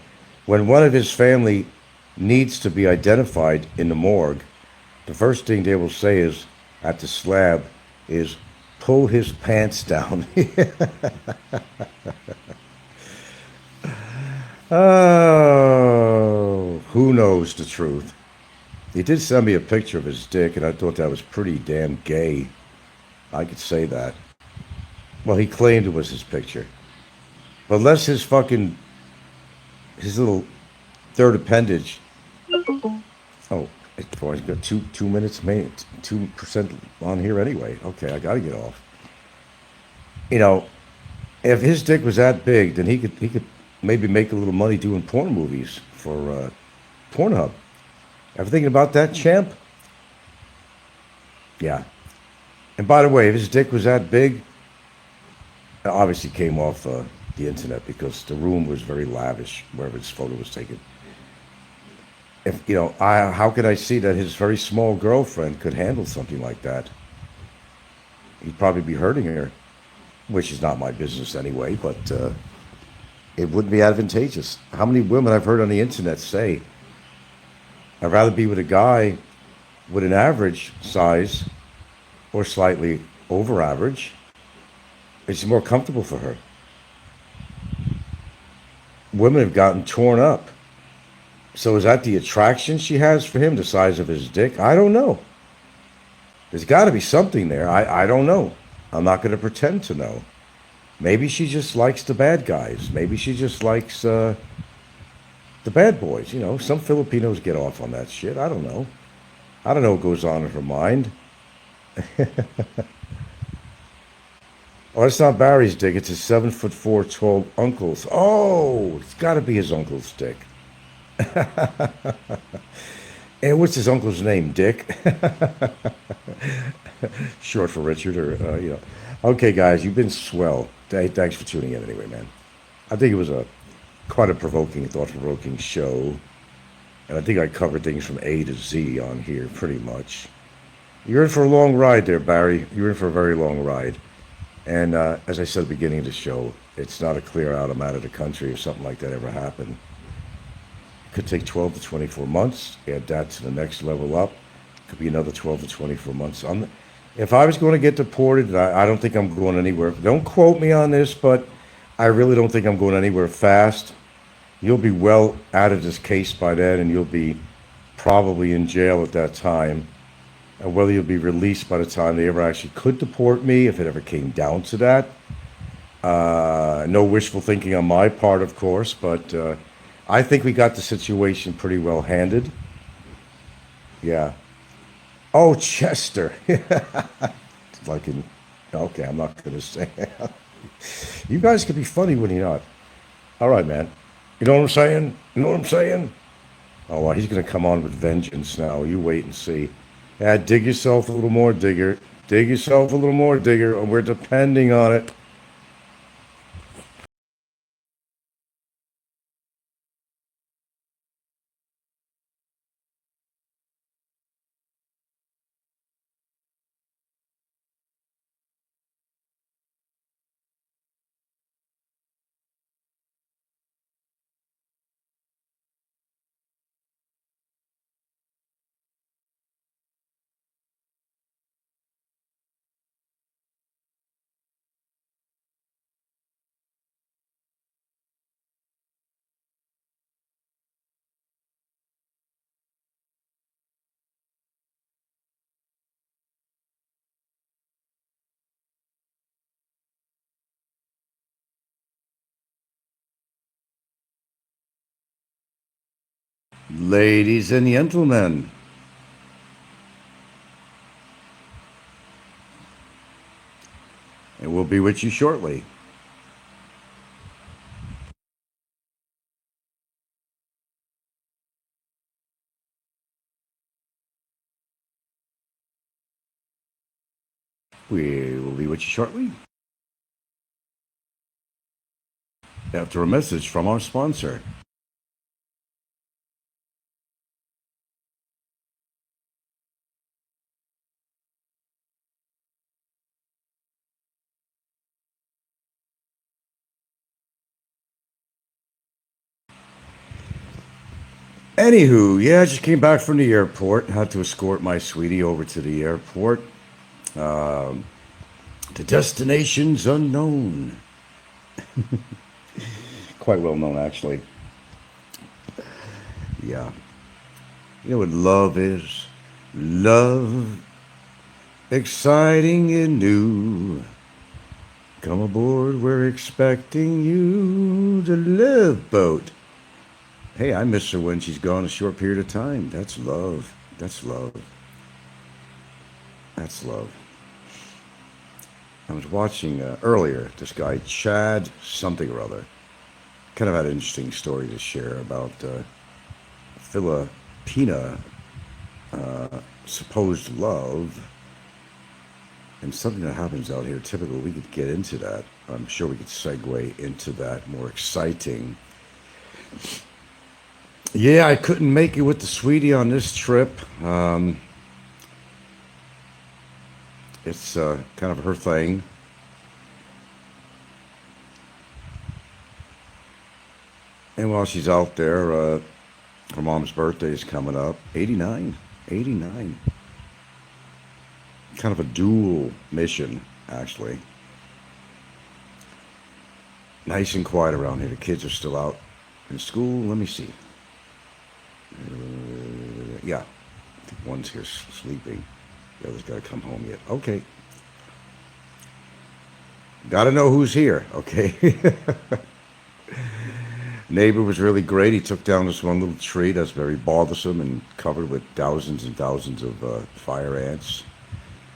when one of his family needs to be identified in the morgue, the first thing they will say is, at the slab, is pull his pants down. Oh, who knows the truth? He did send me a picture of his dick, and I thought that was pretty damn gay. I could say that. Well, he claimed it was his picture. But unless his little third appendage. Oh, it's always got 2 minutes, maybe 2% on here anyway. Okay, I gotta get off. You know, if his dick was that big, then he could maybe make a little money doing porn movies for Pornhub. Ever thinking about that, champ? Yeah. And by the way, if his dick was that big, it obviously came off the internet because the room was very lavish wherever his photo was taken. If how could I see that his very small girlfriend could handle something like that? He'd probably be hurting her, which is not my business anyway. But it wouldn't be advantageous. How many women I've heard on the internet say, "I'd rather be with a guy with an average size or slightly over average. It's more comfortable for her." Women have gotten torn up. So is that the attraction she has for him, the size of his dick? I don't know. There's got to be something there. I don't know. I'm not going to pretend to know. Maybe she just likes the bad guys. Maybe she just likes the bad boys. Some Filipinos get off on that shit. I don't know. I don't know what goes on in her mind. Oh, it's not Barry's dick. It's his 7'4" tall uncle's. Oh, it's got to be his uncle's dick. And what's his uncle's name? Dick? Short for Richard, or. Okay, guys, you've been swell. Hey, thanks for tuning in anyway, man. I think it was quite a provoking, thought-provoking show. And I think I covered things from A to Z on here, pretty much. You're in for a long ride there, Barry. You're in for a very long ride. And as I said at the beginning of the show, it's not a clear out, I'm out of the country, if something like that ever happened. It could take 12 to 24 months. Add that to the next level up. Could be another 12 to 24 months. If I was going to get deported, and I don't think I'm going anywhere. Don't quote me on this, but I really don't think I'm going anywhere fast. You'll be well out of this case by then, and you'll be probably in jail at that time. And whether you'll be released by the time they ever actually could deport me, if it ever came down to that. No wishful thinking on my part, of course, but I think we got the situation pretty well handled. Yeah. Oh, Chester. Like in, okay, I'm not going to say. You guys could be funny when you're not. All right, man. You know what I'm saying? You know what I'm saying? Oh, well, he's going to come on with vengeance now. You wait and see. Yeah, dig yourself a little more, digger. Dig yourself a little more, digger. We're depending on it. Ladies and gentlemen, and we'll be with you shortly. We will be with you shortly after a message from our sponsor. Anywho, yeah, I just came back from the airport. Had to escort my sweetie over to the airport. Um, the destination's unknown. Quite well known, actually. Yeah. You know what love is? Love, exciting and new. Come aboard, we're expecting you. The Love Boat. Hey, I miss her when she's gone a short period of time. That's love. That's love. That's love. I was watching earlier this guy, Chad something or other. Kind of had an interesting story to share about Filipina supposed love and something that happens out here. Typically, we could get into that. I'm sure we could segue into that more exciting. Yeah, I couldn't make it with the sweetie on this trip. It's kind of her thing. And while she's out there, her mom's birthday is coming up. 89. 89. Kind of a dual mission, actually. Nice and quiet around here. The kids are still out in school. Let me see. Yeah, I think one's here sleeping. The other's got to come home yet. Okay. Got to know who's here, okay? Neighbor was really great. He took down this one little tree that's very bothersome and covered with thousands and thousands of fire ants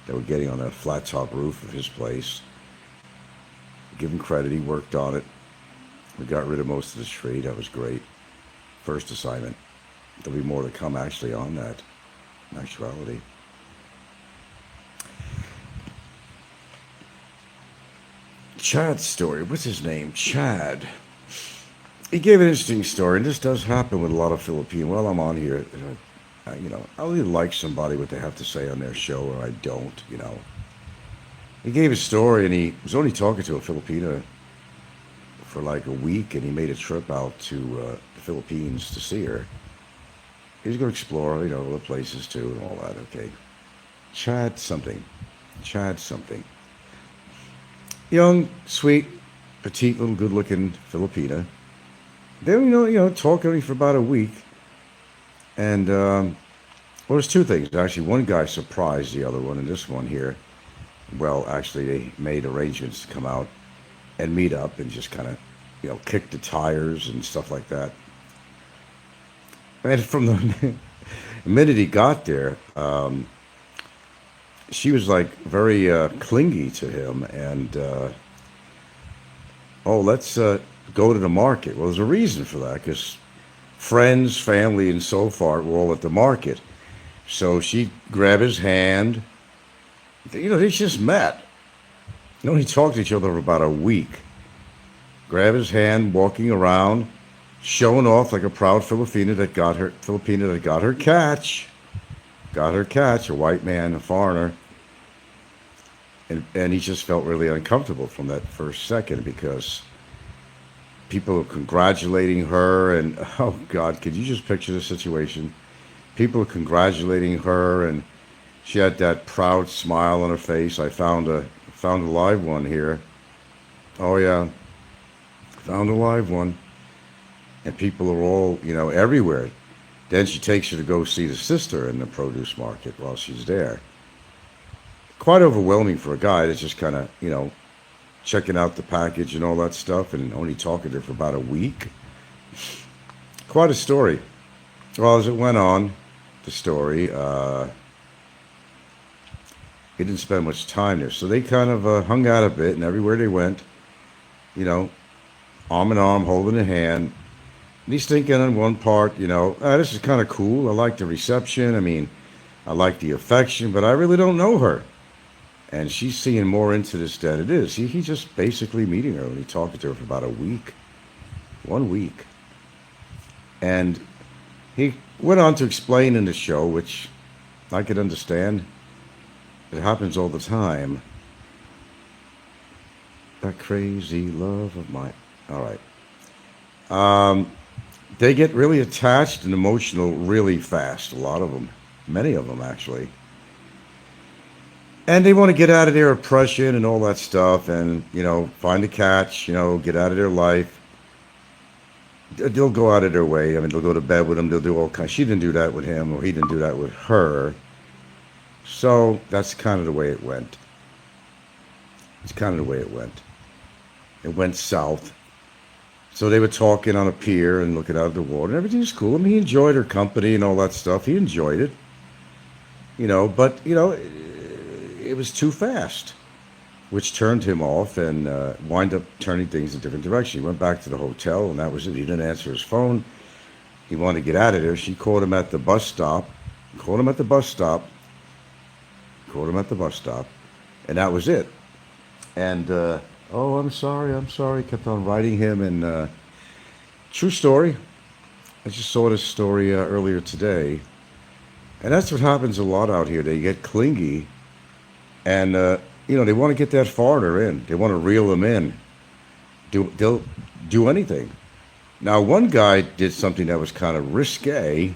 that were getting on that flat top roof of his place. Give him credit, he worked on it. We got rid of most of the tree. That was great. First assignment. There'll be more to come actually on that, in actuality. Chad's story. What's his name? Chad. He gave an interesting story, and this does happen with a lot of Filipino. While I'm on here, I really like somebody what they have to say on their show, or I don't. He gave a story, and he was only talking to a Filipina for like a week, and he made a trip out to the Philippines to see her. He's going to explore, the places too, and all that. Okay, Chad something. Young, sweet, petite, little, good-looking Filipina. They were, talking to me for about a week. And, well, there's two things. Actually, one guy surprised the other one, and this one here, well, actually, they made arrangements to come out and meet up and just kind of, kick the tires and stuff like that. And from the minute he got there, she was like very clingy to him, and let's go to the market. Well, there's a reason for that, because friends, family, and so far were all at the market. So she grabbed his hand. They just met. They talked to each other for about a week. Grab his hand, walking around, showing off like a proud Filipina that got her catch. Got her catch, a white man, a foreigner. And he just felt really uncomfortable from that first second, because people were congratulating her, and oh God, could you just picture the situation? People were congratulating her, and she had that proud smile on her face. I found a live one here. Oh yeah, found a live one. And people are all, everywhere. Then she takes her to go see the sister in the produce market while she's there. Quite overwhelming for a guy that's just kind of, checking out the package and all that stuff, and only talking to her for about a week. Quite a story. Well, as it went on, the story, he didn't spend much time there. So they kind of hung out a bit, and everywhere they went, arm in arm, holding a hand. And he's thinking on one part, this is kind of cool. I like the reception. I mean, I like the affection, but I really don't know her. And she's seeing more into this than it is. He's just basically meeting her and he talking to her for about a week, 1 week. And he went on to explain in the show, which I could understand. It happens all the time. That crazy love of mine. All right. They get really attached and emotional really fast. A lot of them. Many of them, actually. And they want to get out of their oppression and all that stuff and, find a catch, get out of their life. They'll go out of their way. I mean, they'll go to bed with him. They'll do all kinds. She didn't do that with him, or he didn't do that with her. So that's kind of the way it went. It's kind of the way it went. It went south. So they were talking on a pier and looking out at the water, and everything was cool. I mean, he enjoyed her company and all that stuff. He enjoyed it. But, it was too fast, which turned him off and wind up turning things in a different direction. He went back to the hotel, and that was it. He didn't answer his phone. He wanted to get out of there. She caught him at the bus stop, and that was it. And, I'm sorry, kept on writing him, and true story. I just saw this story earlier today, and that's what happens a lot out here. They get clingy, and, they want to get that foreigner in. They want to reel them in. They'll do anything. Now, one guy did something that was kind of risque,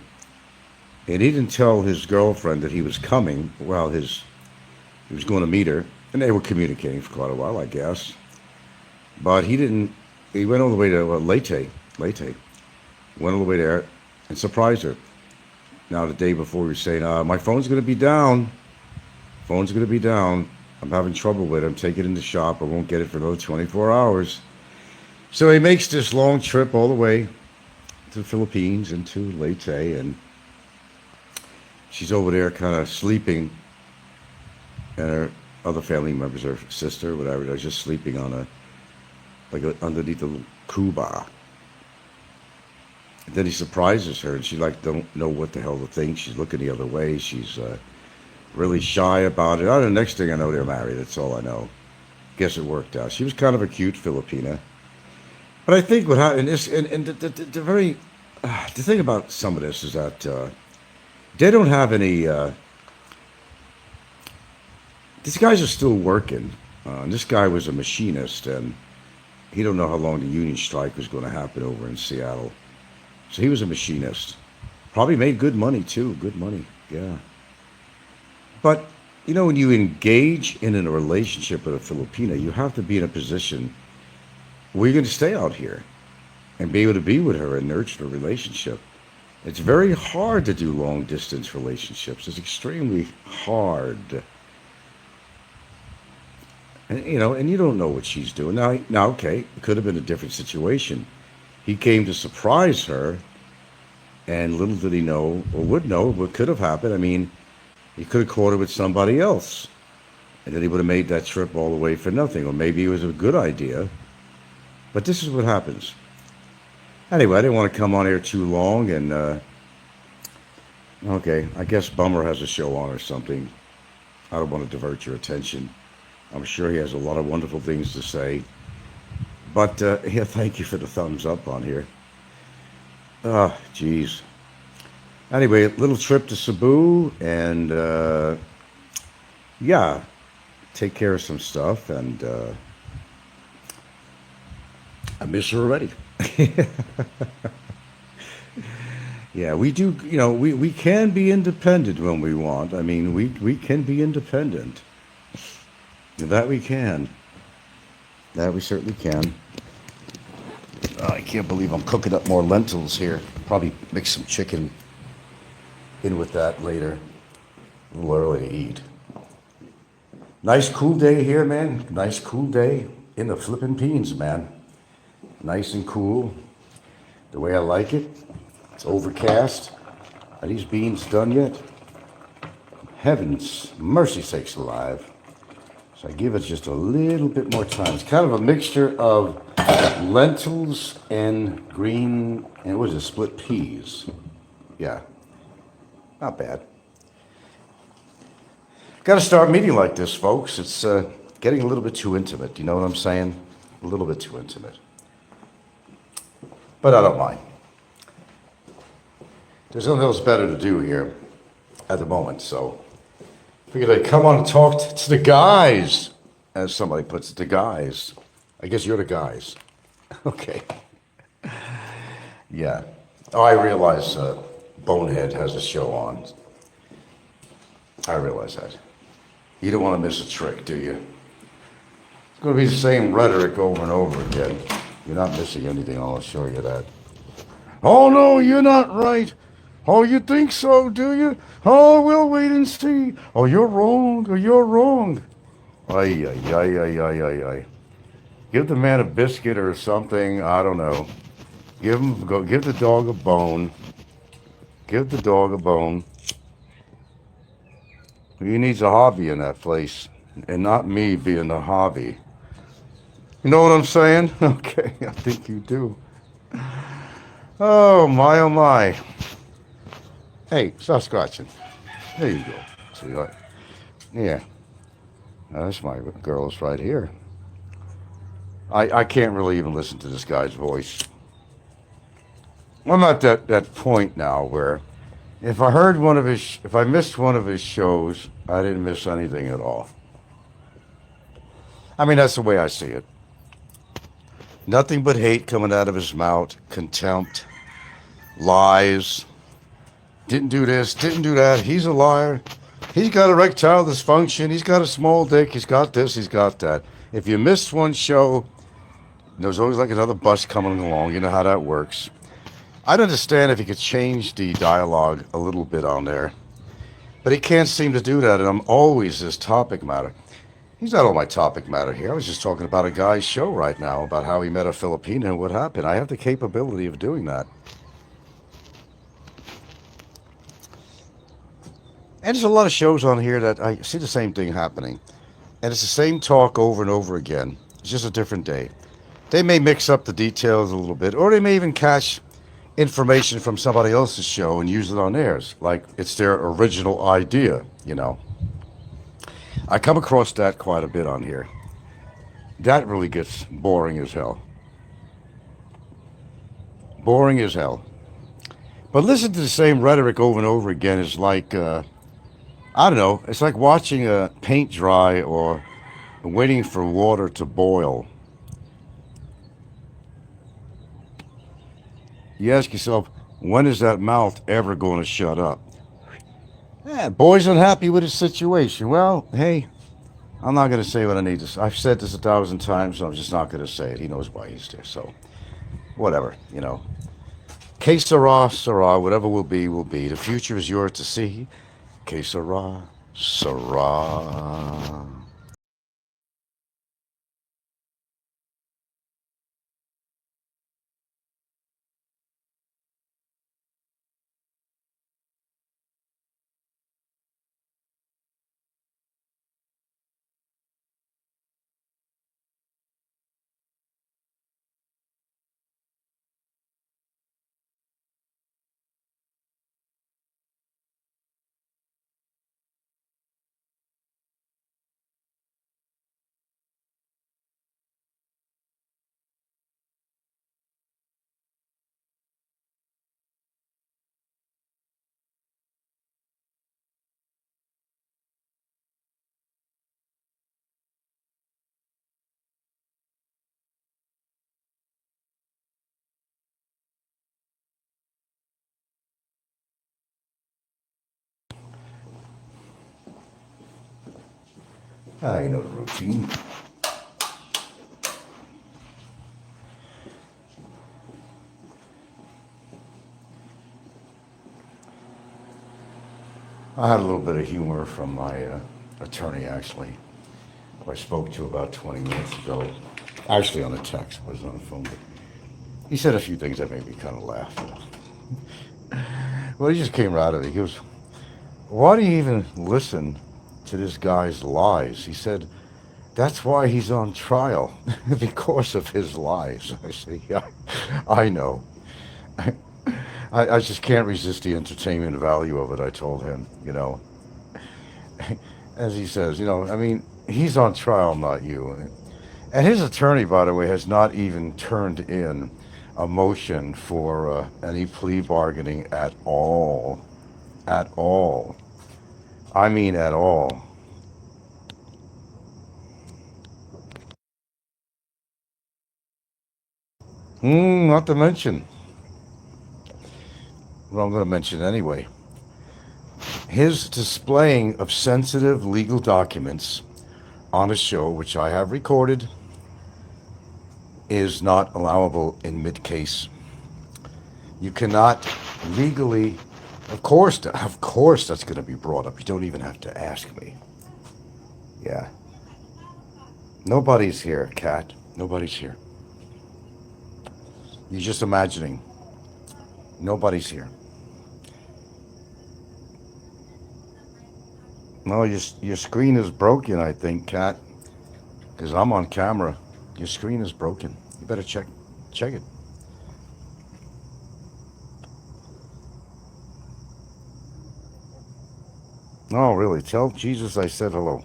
and he didn't tell his girlfriend that he was coming. Well, he was going to meet her, and they were communicating for quite a while, I guess. But he went all the way to Leyte. Went all the way there and surprised her. Now, the day before, he was saying, my phone's going to be down. I'm having trouble with it. I'm taking it in the shop. I won't get it for another 24 hours. So he makes this long trip all the way to the Philippines and to Leyte, and she's over there kind of sleeping, and her other family members, her sister, whatever, they're just sleeping on underneath a little cuba. And then he surprises her, and she don't know what the hell to think. She's looking the other way. She's really shy about it. The next thing I know, they're married. That's all I know. Guess it worked out. She was kind of a cute Filipina. But I think what happened is, and the thing about some of this is that they don't have any. These guys are still working. And this guy was a machinist, and he don't know how long the union strike was going to happen over in Seattle. So he was a machinist. Probably made good money too. Good money, yeah. But when you engage in a relationship with a Filipina, you have to be in a position where you're going to stay out here and be able to be with her and nurture the relationship. It's very hard to do long distance relationships. It's extremely hard. And you don't know what she's doing. Now, okay, it could have been a different situation. He came to surprise her, and little did he know, or would know, what could have happened. I mean, he could have caught her with somebody else, and then he would have made that trip all the way for nothing. Or maybe it was a good idea. But this is what happens. Anyway, I didn't want to come on here too long, and okay, I guess Bummer has a show on or something. I don't want to divert your attention. I'm sure he has a lot of wonderful things to say. But yeah, thank you for the thumbs up on here. Geez. Anyway, little trip to Cebu, and yeah, take care of some stuff, and I miss her already. Yeah, we do, we can be independent when we want. I mean, we can be independent. That we can. That we certainly can. I can't believe I'm cooking up more lentils here. Probably mix some chicken in with that later. A little early to eat. Nice cool day here, man. Nice cool day in the flippin' beans, man. Nice and cool. The way I like it. It's overcast. Are these beans done yet? Heavens, mercy sakes alive. So I give it just a little bit more time. It's kind of a mixture of lentils and green, and what is it, split peas. Yeah, not bad. Got to start meeting like this, folks. It's getting a little bit too intimate. You know what I'm saying? A little bit too intimate. But I don't mind. There's nothing else better to do here at the moment, so figured I'd come on and talk to the guys, as somebody puts it, the guys. I guess you're the guys. Okay. Yeah. Oh, I realize Bonehead has a show on. I realize that. You don't want to miss a trick, do you? It's going to be the same rhetoric over and over again. You're not missing anything, I'll assure you that. Oh, no, you're not right. Oh, you think so, do you? Oh, we'll wait and see. Oh, you're wrong. Oh, you're wrong. Ay, ay, ay, ay, ay, ay, ay. Give the man a biscuit or something. I don't know. Give the dog a bone. Give the dog a bone. He needs a hobby in that place, and not me being the hobby. You know what I'm saying? Okay, I think you do. Oh my, oh my. Hey, stop scratching. There you go, sweetheart. Yeah, that's my girls right here. I can't really even listen to this guy's voice. I'm at that point now where if I missed one of his shows, I didn't miss anything at all. I mean, that's the way I see it. Nothing but hate coming out of his mouth, contempt, lies. Didn't do this, didn't do that. He's a liar. He's got erectile dysfunction. He's got a small dick. He's got this, he's got that. If you miss one show, there's always like another bus coming along. You know how that works. I'd understand if he could change the dialogue a little bit on there. But he can't seem to do that, and I'm always his topic matter. He's not all my topic matter here. I was just talking about a guy's show right now, about how he met a Filipina and what happened. I have the capability of doing that. And there's a lot of shows on here that I see the same thing happening. And it's the same talk over and over again. It's just a different day. They may mix up the details a little bit, or they may even catch information from somebody else's show and use it on theirs, like it's their original idea, you know. I come across that quite a bit on here. That really gets boring as hell. Boring as hell. But listen to the same rhetoric over and over again is like, I don't know, it's like watching a paint dry or waiting for water to boil. You ask yourself, when is that mouth ever going to shut up? Boy's unhappy with his situation. Well, hey, I'm not going to say what I need to say. I've said this 1,000 times, so I'm just not going to say it. He knows why he's there, so whatever, you know. Que sera, sera, whatever will be, will be. The future is yours to see. Que sera, sera. You know the routine. I had a little bit of humor from my attorney, actually, who I spoke to about 20 minutes ago. Actually on a text, I was on the phone. But he said a few things that made me kind of laugh. Well, he just came right out of it. He goes, why do you even listen to this guy's lies? He said, that's why he's on trial, because of his lies. I said, yeah, I know. I just can't resist the entertainment value of it, I told him, you know. as he says, I mean, he's on trial, not you. And his attorney, by the way, has not even turned in a motion for any plea bargaining at all. At all. I mean, at all. Not to mention, well, I'm going to mention anyway, his displaying of sensitive legal documents on a show, which I have recorded, is not allowable in mid-case. You cannot legally, of course that's going to be brought up. You don't even have to ask me. Yeah. Nobody's here, Kat. Nobody's here. You're just imagining. Nobody's here. No, your screen is broken, I think, Kat. Because I'm on camera. Your screen is broken. You better check it. Oh, really? Tell Jesus I said hello.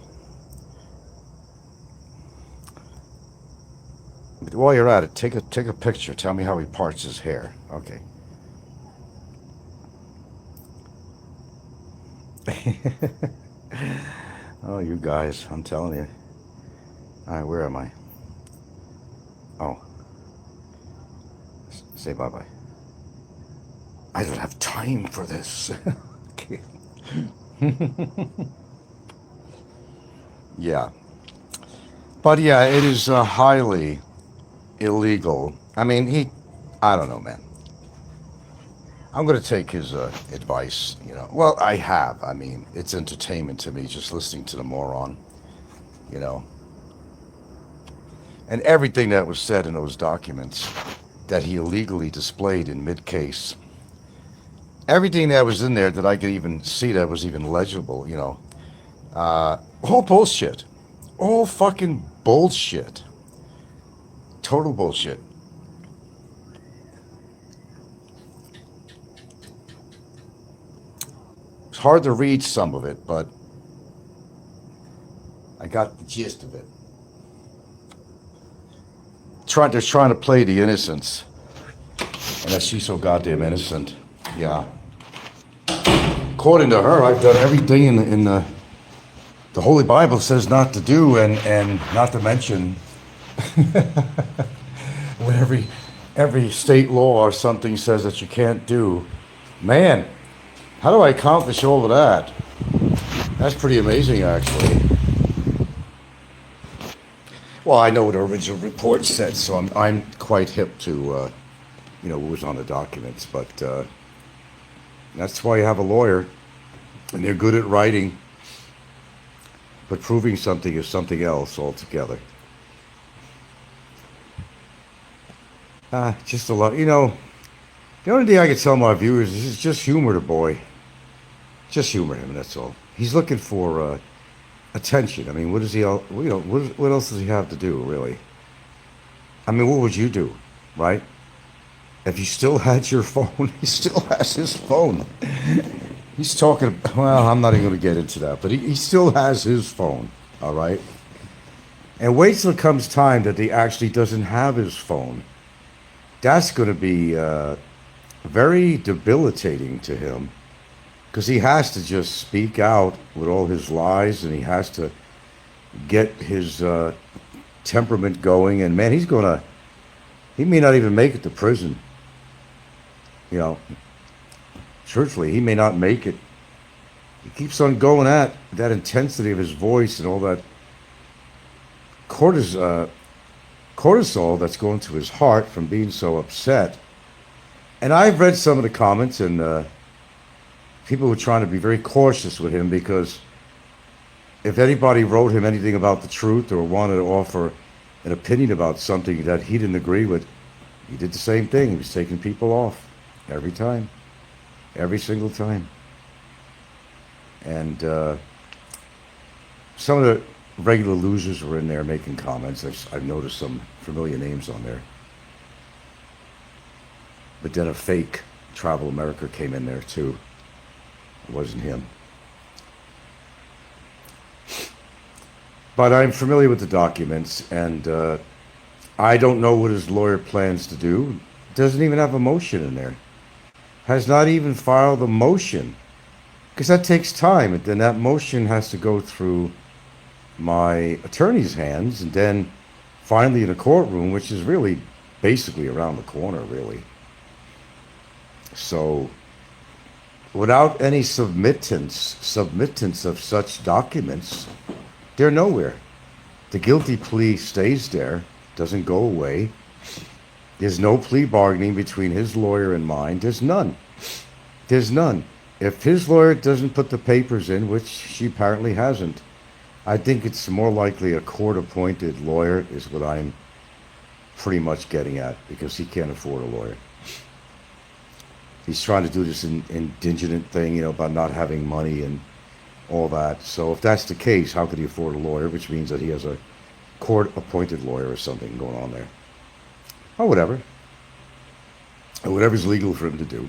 But while you're at it, take a picture. Tell me how he parts his hair. Okay. Oh, you guys, I'm telling you. All right, where am I? Oh. Say bye-bye. I don't have time for this. Okay. Yeah. But yeah, it is highly illegal. I mean, I don't know, man. I'm going to take his advice, Well, I have. I mean, it's entertainment to me just listening to the moron, you know. And everything that was said in those documents that he illegally displayed in mid-case, everything that was in there that I could even see that was even legible, all bullshit. All fucking bullshit. Total bullshit. It's hard to read some of it, but I got the gist of it. They're trying to play the innocence. And that she's so goddamn innocent. Yeah. According to her, I've done everything in the Holy Bible says not to do, and not to mention when every state law or something says that you can't do. Man, how do I accomplish all of that? That's pretty amazing, actually. Well, I know what the original report said, so I'm quite hip to what was on the documents. But that's why you have a lawyer, and they're good at writing. But proving something is something else altogether. Just a lot, The only thing I can tell my viewers is just humor the boy. Just humor him, that's all. He's looking for attention. I mean, what does he? What else does he have to do, really? I mean, what would you do, right? If you still had your phone, he still has his phone. He's talking. Well, I'm not even going to get into that, but he still has his phone. All right. And wait till it comes time that he actually doesn't have his phone. That's going to be very debilitating to him, because he has to just speak out with all his lies, and he has to get his temperament going. And man, he may not even make it to prison. Truthfully, he may not make it. He keeps on going at that intensity of his voice and all that cortisol that's going to his heart from being so upset. And I've read some of the comments, and people were trying to be very cautious with him, because if anybody wrote him anything about the truth or wanted to offer an opinion about something that he didn't agree with, he did the same thing. He was taking people off every time, every single time. And some of the regular losers were in there making comments. I've noticed some familiar names on there. But then a fake Travel America came in there too. It wasn't him. But I'm familiar with the documents, and I don't know what his lawyer plans to do. Doesn't even have a motion in there. Has not even filed a motion. Because that takes time, and then that motion has to go through my attorney's hands, and then finally in a courtroom, which is really basically around the corner, really. So, without any submittance of such documents, they're nowhere. The guilty plea stays there, doesn't go away. There's no plea bargaining between his lawyer and mine. There's none. There's none. If his lawyer doesn't put the papers in, which she apparently hasn't, I think it's more likely a court-appointed lawyer is what I'm pretty much getting at, because he can't afford a lawyer. He's trying to do this indigent thing, about not having money and all that. So if that's the case, how could he afford a lawyer? Which means that he has a court-appointed lawyer or something going on there. Or whatever. Or whatever's legal for him to do.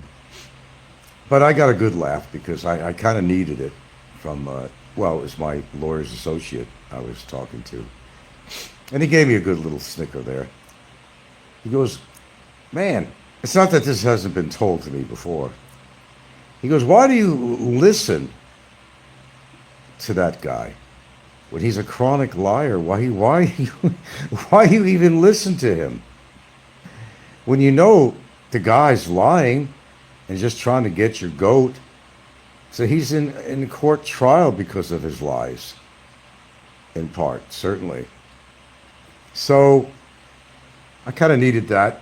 But I got a good laugh because I kind of needed it from, it was my lawyer's associate I was talking to. And he gave me a good little snicker there. He goes, man, it's not that this hasn't been told to me before. He goes, why do you listen to that guy when he's a chronic liar? Why you even listen to him? When you know the guy's lying and just trying to get your goat. So he's in court trial because of his lies, in part, certainly. So I kind of needed that.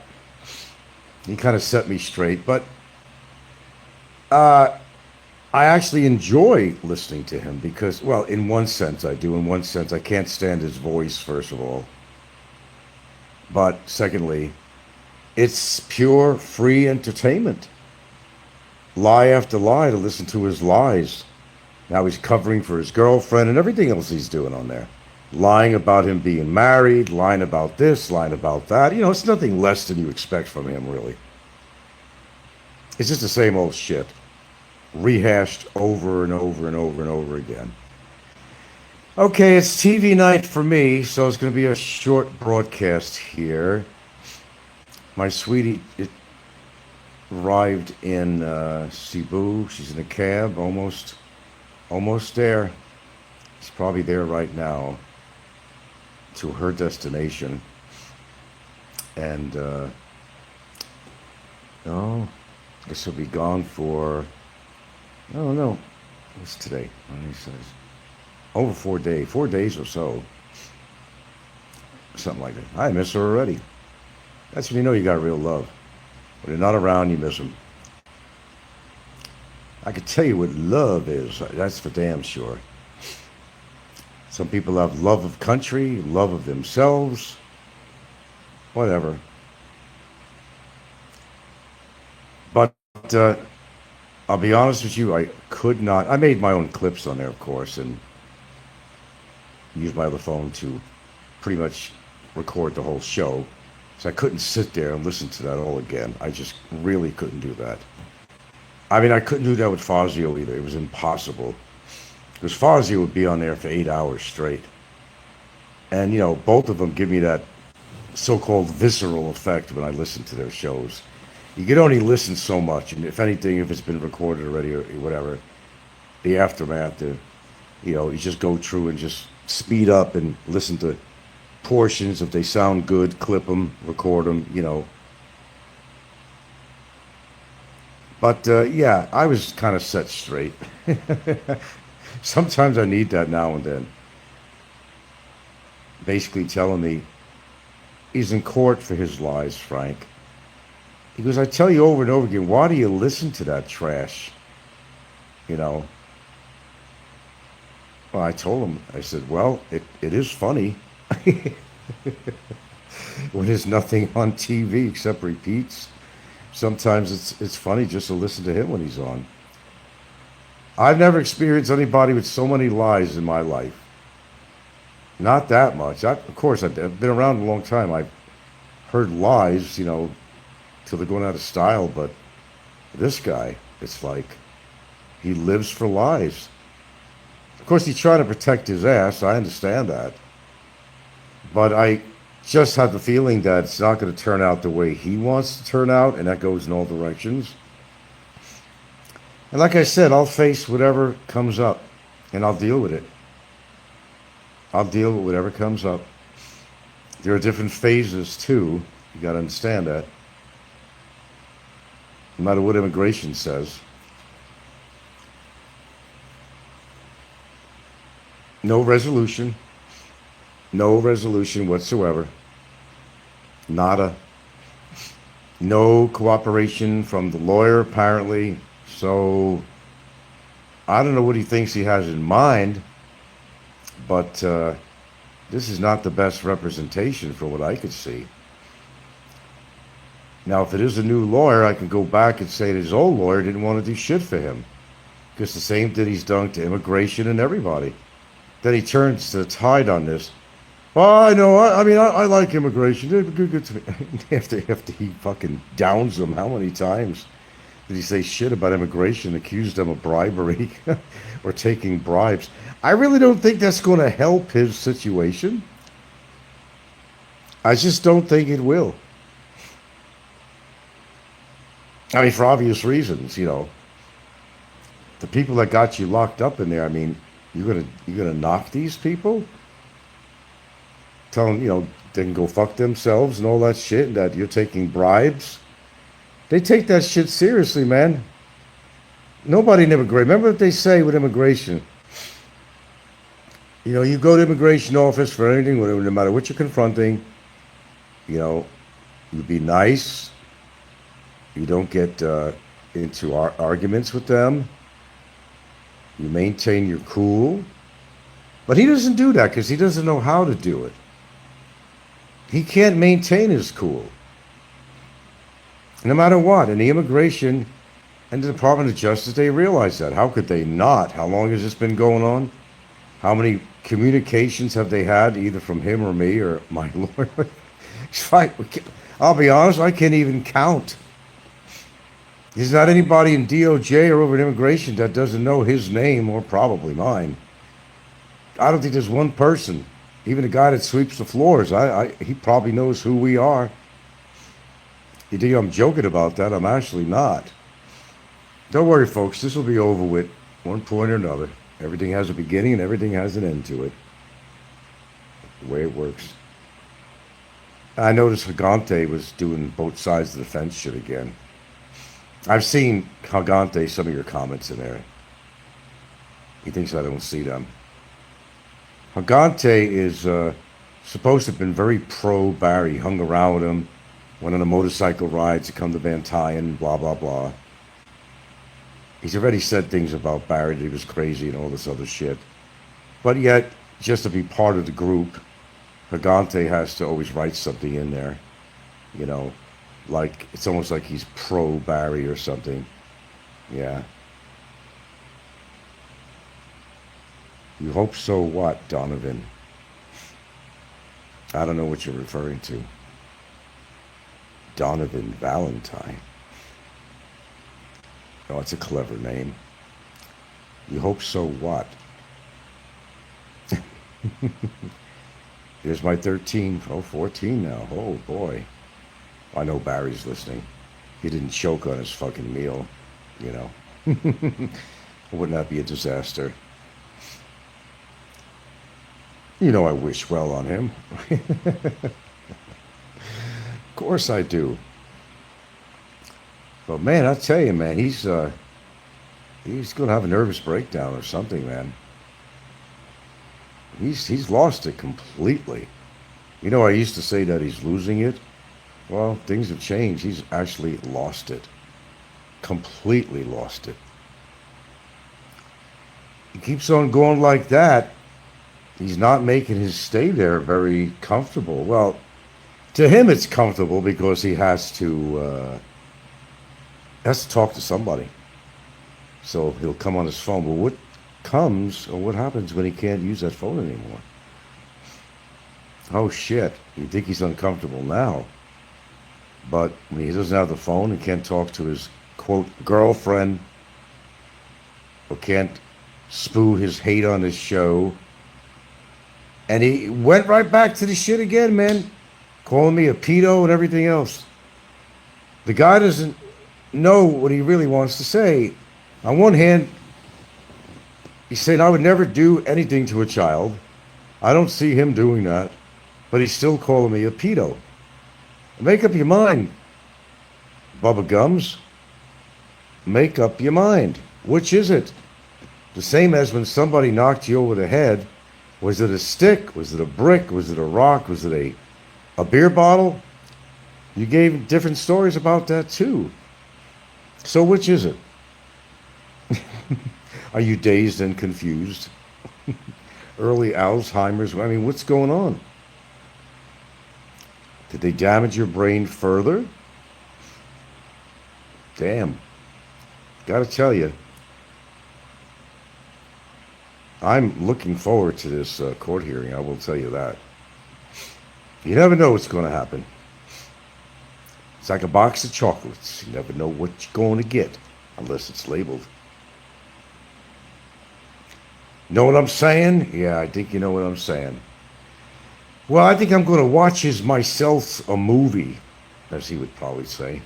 He kind of set me straight, but I actually enjoy listening to him because, well, in one sense I do. In one sense, I can't stand his voice, first of all. But secondly, it's pure free entertainment. Lie after lie to listen to his lies. Now he's covering for his girlfriend and everything else he's doing on there. Lying about him being married, lying about this, lying about that. It's nothing less than you expect from him, really. It's just the same old shit. Rehashed over and over and over and over again. Okay, it's TV night for me, so it's going to be a short broadcast here. My sweetie arrived in Cebu. She's in a cab, almost there. She's probably there right now to her destination. And, I guess she'll be gone for, I don't know, what's today? Over 4 days, 4 days or so. Something like that. I miss her already. That's when you know you got real love. When they're not around, you miss them. I could tell you what love is. That's for damn sure. Some people have love of country, love of themselves, whatever. But I'll be honest with you, I could not. I made my own clips on there, of course, and used my other phone to pretty much record the whole show. So I couldn't sit there and listen to that all again. I just really couldn't do that. I mean, I couldn't do that with Fazio either. It was impossible. Because Fazio would be on there for 8 hours straight. And, both of them give me that so-called visceral effect when I listen to their shows. You can only listen so much. And if anything, if it's been recorded already or whatever, the aftermath, you just go through and just speed up and listen to portions. If they sound good, clip them, record them, But yeah, I was kind of set straight. Sometimes I need that now and then. Basically telling me he's in court for his lies, Frank. He goes, I tell you over and over again, why do you listen to that trash? Well, I told him, I said, well, it is funny. When there's nothing on TV except repeats, sometimes it's funny just to listen to him when he's on. I've never experienced anybody with so many lies in my life. Not that much. Of course, I've been around a long time. I've heard lies, till they're going out of style, but this guy, it's like he lives for lies. Of course, he's trying to protect his ass. I understand that. But I just have the feeling that it's not going to turn out the way he wants to turn out, and that goes in all directions. And like I said, I'll face whatever comes up, and I'll deal with it. I'll deal with whatever comes up. There are different phases, too. You got to understand that. No matter what immigration says. No resolution. No resolution whatsoever. Nada. No cooperation from the lawyer, apparently. So, I don't know what he thinks he has in mind, but this is not the best representation from what I could see. Now, if it is a new lawyer, I can go back and say that his old lawyer didn't want to do shit for him. Because the same thing he's done to immigration and everybody. Then he turns to the tide on this. Well, I know, I like immigration. They're good to me. after he fucking downs them, how many times did he say shit about immigration, accused them of bribery or taking bribes? I really don't think that's going to help his situation. I just don't think it will. I mean, for obvious reasons, you know. The people that got you locked up in there, I mean, you're gonna knock these people? Tell them, you know, they can go fuck themselves and all that shit, and that you're taking bribes? They take that shit seriously, man. Nobody in immigration. Remember what they say with immigration. You know, you go to immigration office for anything, no matter what you're confronting, you know, you be nice. You don't get into arguments with them. You maintain your cool. But he doesn't do that because he doesn't know how to do it. He can't maintain his cool. No matter what. And the immigration and the Department of Justice, they realize that. How could they not? How long has this been going on? How many communications have they had, either from him or me or my lawyer? I'll be honest, I can't even count. There's not anybody in DOJ or over in immigration that doesn't know his name or probably mine. I don't think there's one person, even the guy that sweeps the floors, he probably knows who we are. You think I'm joking about that? I'm actually not. Don't worry, folks. This will be over with one point or another. Everything has a beginning and everything has an end to it. The way it works. I noticed Hagante was doing both sides of the fence shit again. I've seen, Hagante, some of your comments in there. He thinks I don't see them. Hagante is supposed to have been very pro-Barry. Hung around with him. Went on a motorcycle ride to come to Van Tyen, blah, blah, blah. He's already said things about Barry, that he was crazy and all this other shit. But yet, just to be part of the group, Hagante has to always write something in there. You know, like, it's almost like he's pro-Barry or something. Yeah. You hope so what, Donovan? I don't know what you're referring to. Donovan Valentine. Oh, it's a clever name. You hope so what? Here's my 14 now. Oh, boy. I know Barry's listening. He didn't choke on his fucking meal, you know. Wouldn't that be a disaster? You know I wish well on him. Of course I do. But man, I tell you, man, he's gonna have a nervous breakdown or something, man. He's lost it completely. You know, I used to say that he's losing it. Well, things have changed. He's actually lost it. Completely lost it. He keeps on going like that. He's not making his stay there very comfortable. Well, to him it's comfortable because he has to talk to somebody. So he'll come on his phone. But what comes or what happens when he can't use that phone anymore? Oh shit, you think he's uncomfortable now. But when he doesn't have the phone and can't talk to his, quote, girlfriend, or can't spew his hate on his show. And he went right back to the shit again, man. Calling me a pedo and everything else. The guy doesn't know what he really wants to say. On one hand, he's saying, I would never do anything to a child. I don't see him doing that. But he's still calling me a pedo. Make up your mind, Bubba Gums. Make up your mind. Which is it? The same as when somebody knocked you over the head. Was it a stick? Was it a brick? Was it a rock? Was it a beer bottle? You gave different stories about that too. So which is it? Are you dazed and confused? Early Alzheimer's? I mean, what's going on? Did they damage your brain further? Damn. Gotta tell you. I'm looking forward to this court hearing, I will tell you that. You never know what's going to happen. It's like a box of chocolates. You never know what you're going to get unless it's labeled. Know what I'm saying? Yeah, I think you know what I'm saying. Well, I think I'm going to watch his myself a movie, as he would probably say.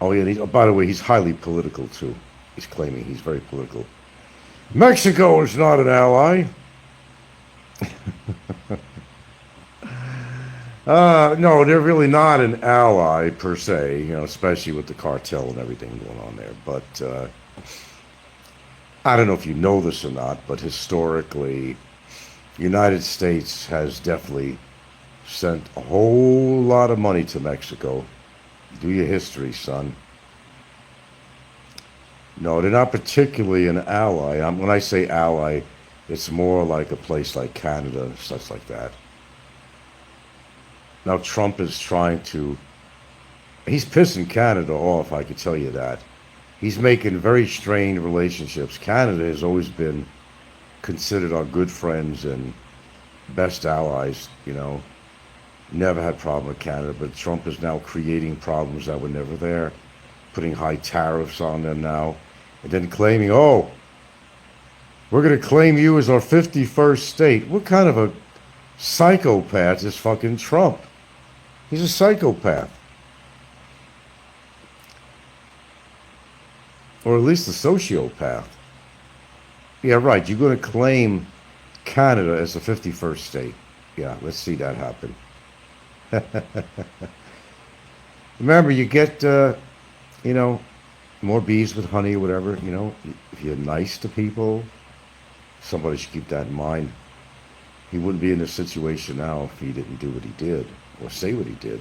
Oh, yeah, by the way, he's highly political, too. He's claiming he's very political. Mexico is not an ally. No, they're really not an ally per se, you know, especially with the cartel and everything going on there. But I don't know if you know this or not, but historically, the United States has definitely sent a whole lot of money to Mexico. Do your history, son. No, they're not particularly an ally. When I say ally, it's more like a place like Canada and stuff like that. Now Trump is trying to, he's pissing Canada off, I could tell you that. He's making very strained relationships. Canada has always been considered our good friends and best allies, you know. Never had problem with Canada, but Trump is now creating problems that were never there. Putting high tariffs on them now, and then claiming, oh, we're going to claim you as our 51st state. What kind of a psychopath is fucking Trump? He's a psychopath. Or at least a sociopath. Yeah, right, you're going to claim Canada as the 51st state. Yeah, let's see that happen. Remember, you get... you know, more bees with honey or whatever, you know. If you're nice to people, somebody should keep that in mind. He wouldn't be in this situation now if he didn't do what he did or say what he did.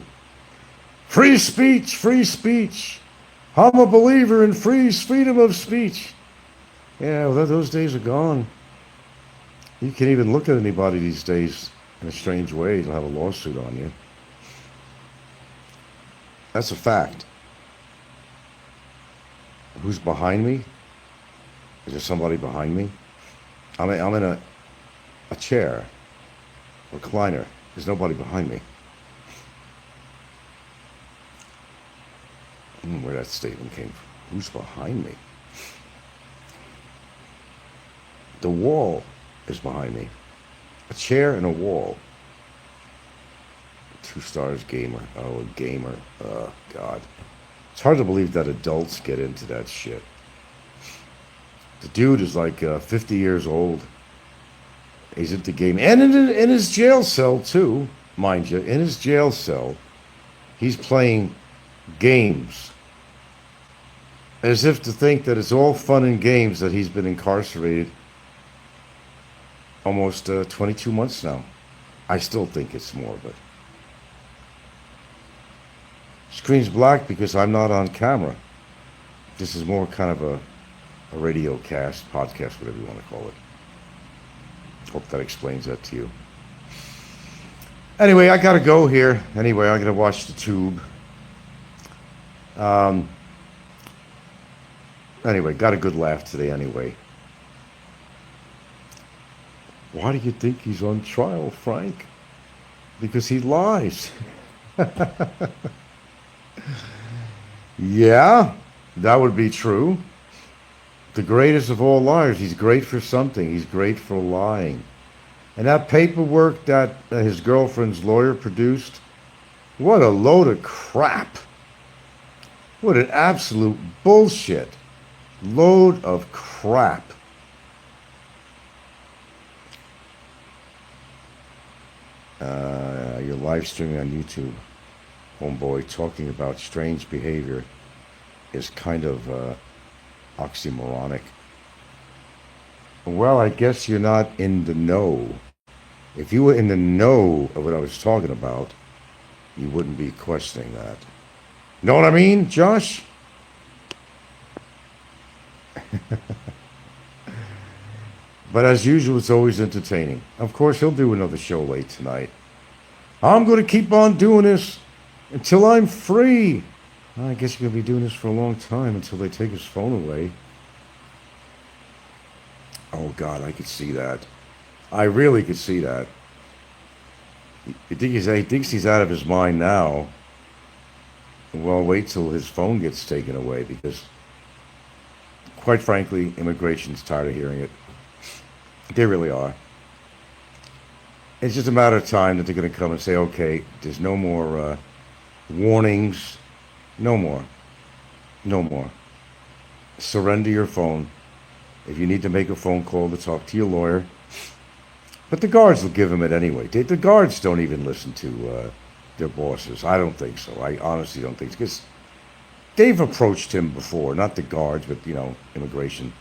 Free speech, free speech. I'm a believer in freedom of speech. Yeah, well, those days are gone. You can't even look at anybody these days in a strange way. They'll have a lawsuit on you. That's a fact. Who's behind me? Is there somebody behind me? I'm in a chair, recliner. There's nobody behind me. Where that statement came from. Who's behind me? The wall is behind me. A chair and a wall. 2 stars gamer. Oh, a gamer. Oh, God. It's hard to believe that adults get into that shit. The dude is like 50 years old. He's into gaming. And in his jail cell, too, mind you. In his jail cell, he's playing games. As if to think that it's all fun and games that he's been incarcerated almost 22 months now. I still think it's more, but... Screen's black because I'm not on camera. This is more kind of a radio cast, podcast, whatever you want to call it. Hope that explains that to you. Anyway, I gotta go here. Anyway, I gotta watch the tube. Anyway, got a good laugh today anyway. Why do you think he's on trial, Frank? Because he lies. Yeah, that would be true. The greatest of all liars. He's great for something. He's great for lying. And that paperwork that his girlfriend's lawyer produced, what a load of crap. What an absolute bullshit. Load of crap. You're live streaming on YouTube, homeboy, talking about strange behavior is kind of oxymoronic. Well, I guess you're not in the know. If you were in the know of what I was talking about, you wouldn't be questioning that. Know what I mean, Josh? But as usual, it's always entertaining. Of course, he'll do another show late tonight. I'm going to keep on doing this until I'm free. I guess you're going to be doing this for a long time until they take his phone away. Oh, God, I could see that. I really could see that. He thinks he's out of his mind now. Well, wait till his phone gets taken away because, quite frankly, immigration's tired of hearing it. They really are. It's just a matter of time that they're going to come and say, okay, there's no more warnings. No more. No more. Surrender your phone. If you need to make a phone call to talk to your lawyer. But the guards will give him it anyway. The guards don't even listen to their bosses. I don't think so. I honestly don't think so. Because they've approached him before. Not the guards, but, immigration.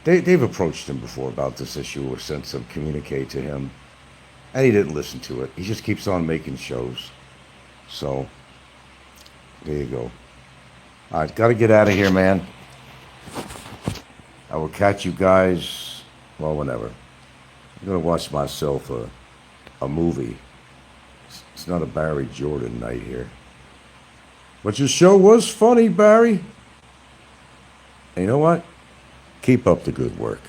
They've approached him before about this issue or sent some communique to him. And he didn't listen to it. He just keeps on making shows. So, there you go. All right, got to get out of here, man. I will catch you guys, well, whenever. I'm going to watch myself a movie. It's not a Barry Jordan night here. But your show was funny, Barry. And you know what? Keep up the good work.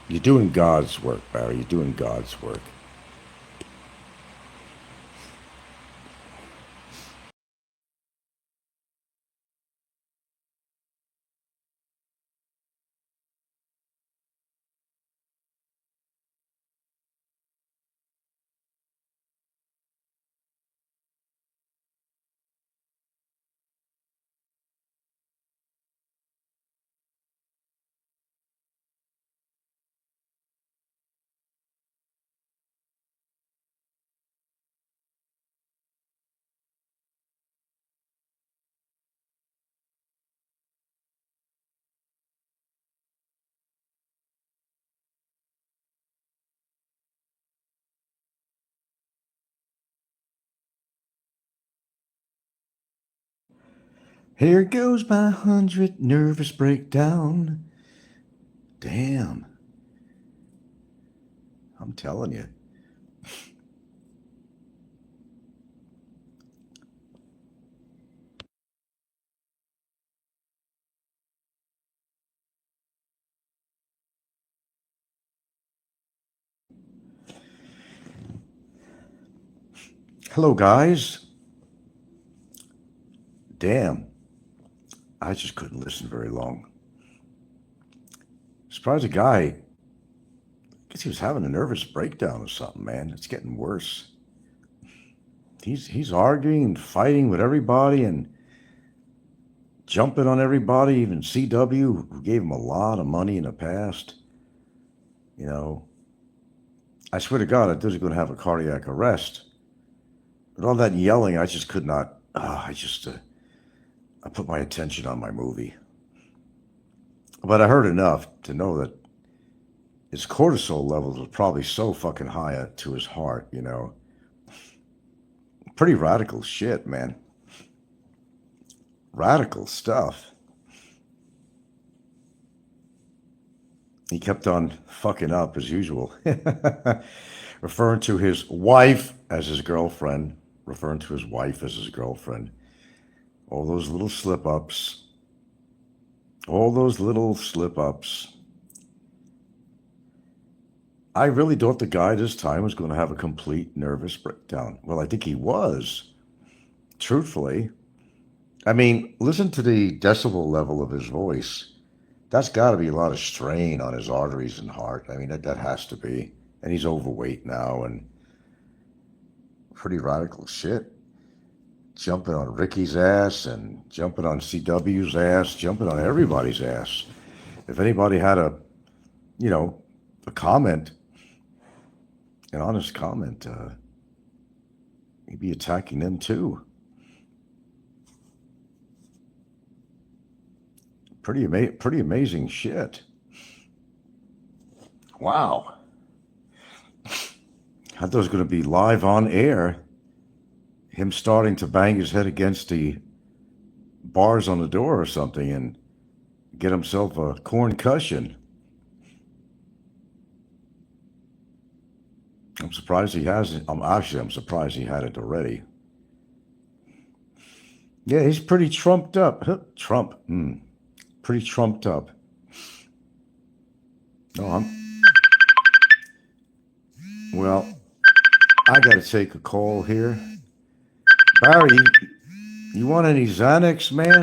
You're doing God's work, Barry. You're doing God's work. Here goes my 100th nervous breakdown. Damn. I'm telling you. Hello, guys. Damn. I just couldn't listen very long. Surprised a guy. I guess he was having a nervous breakdown or something, man. It's getting worse. He's arguing and fighting with everybody and jumping on everybody, even CW, who gave him a lot of money in the past. I swear to God, I thought he was going to have a cardiac arrest. But all that yelling, I just could not. I put my attention on my movie. But I heard enough to know that his cortisol levels were probably so fucking high to his heart, Pretty radical shit, man. Radical stuff. He kept on fucking up as usual. Referring to his wife as his girlfriend. All those little slip-ups. I really thought the guy this time was going to have a complete nervous breakdown. Well, I think he was. Truthfully. I mean, listen to the decibel level of his voice. That's got to be a lot of strain on his arteries and heart. I mean, that has to be. And he's overweight now and pretty radical shit. Jumping on Ricky's ass and jumping on CW's ass, jumping on everybody's ass. If anybody had a comment, an honest comment, he'd be attacking them too. Pretty amazing shit. Wow. I thought it was going to be live on air. Him starting to bang his head against the bars on the door or something and get himself a concussion. I'm surprised he hasn't. I'm surprised he had it already. Yeah, he's pretty trumped up. Trump. Pretty trumped up. Oh, well, I got to take a call here. Barry, you want any Xanax, man?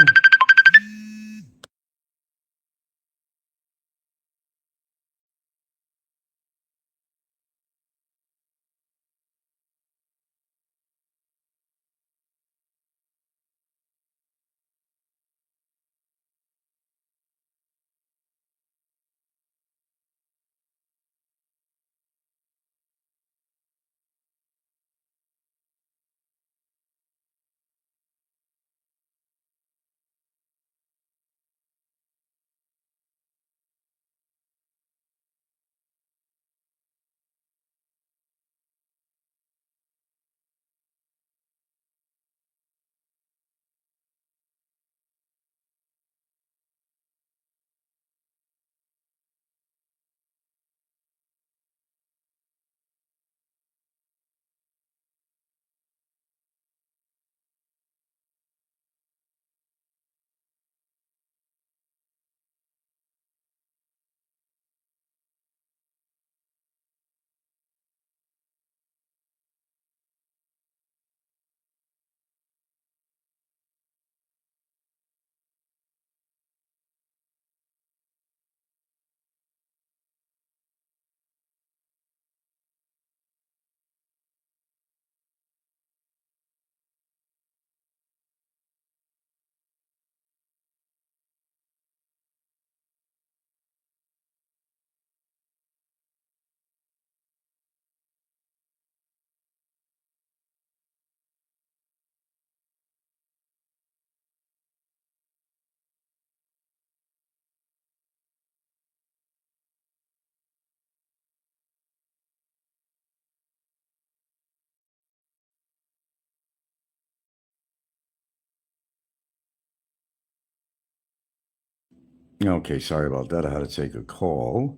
Okay, sorry about that. I had to take a call.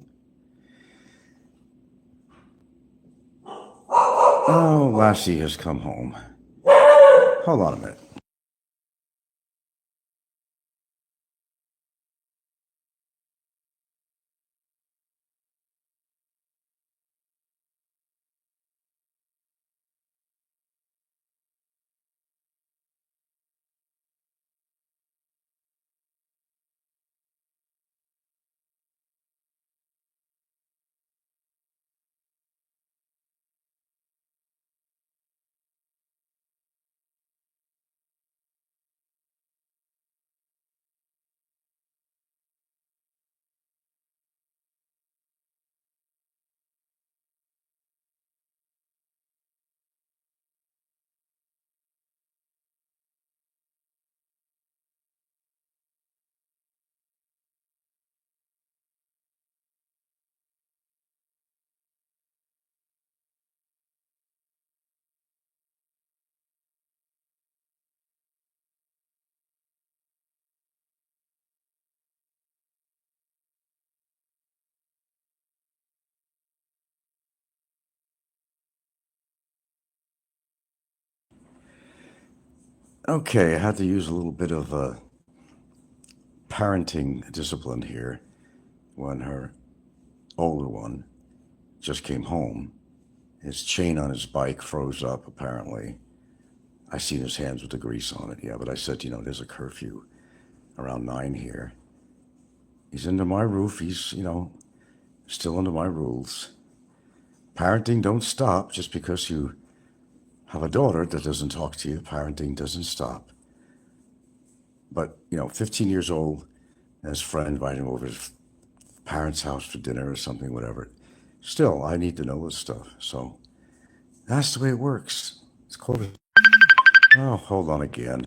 Oh, Lassie has come home. Hold on a minute. Okay, I had to use a little bit of parenting discipline here when her older one just came home. His chain on his bike froze up, apparently. I seen his hands with the grease on it, yeah, but I said, there's a curfew around 9 here. He's under my roof. He's, still under my rules. Parenting don't stop just because you have a daughter that doesn't talk to you. Parenting doesn't stop. But, 15 years old, and his friend invited him over to his parents' house for dinner or something, whatever. Still, I need to know this stuff. So that's the way it works. It's called. Oh, hold on again.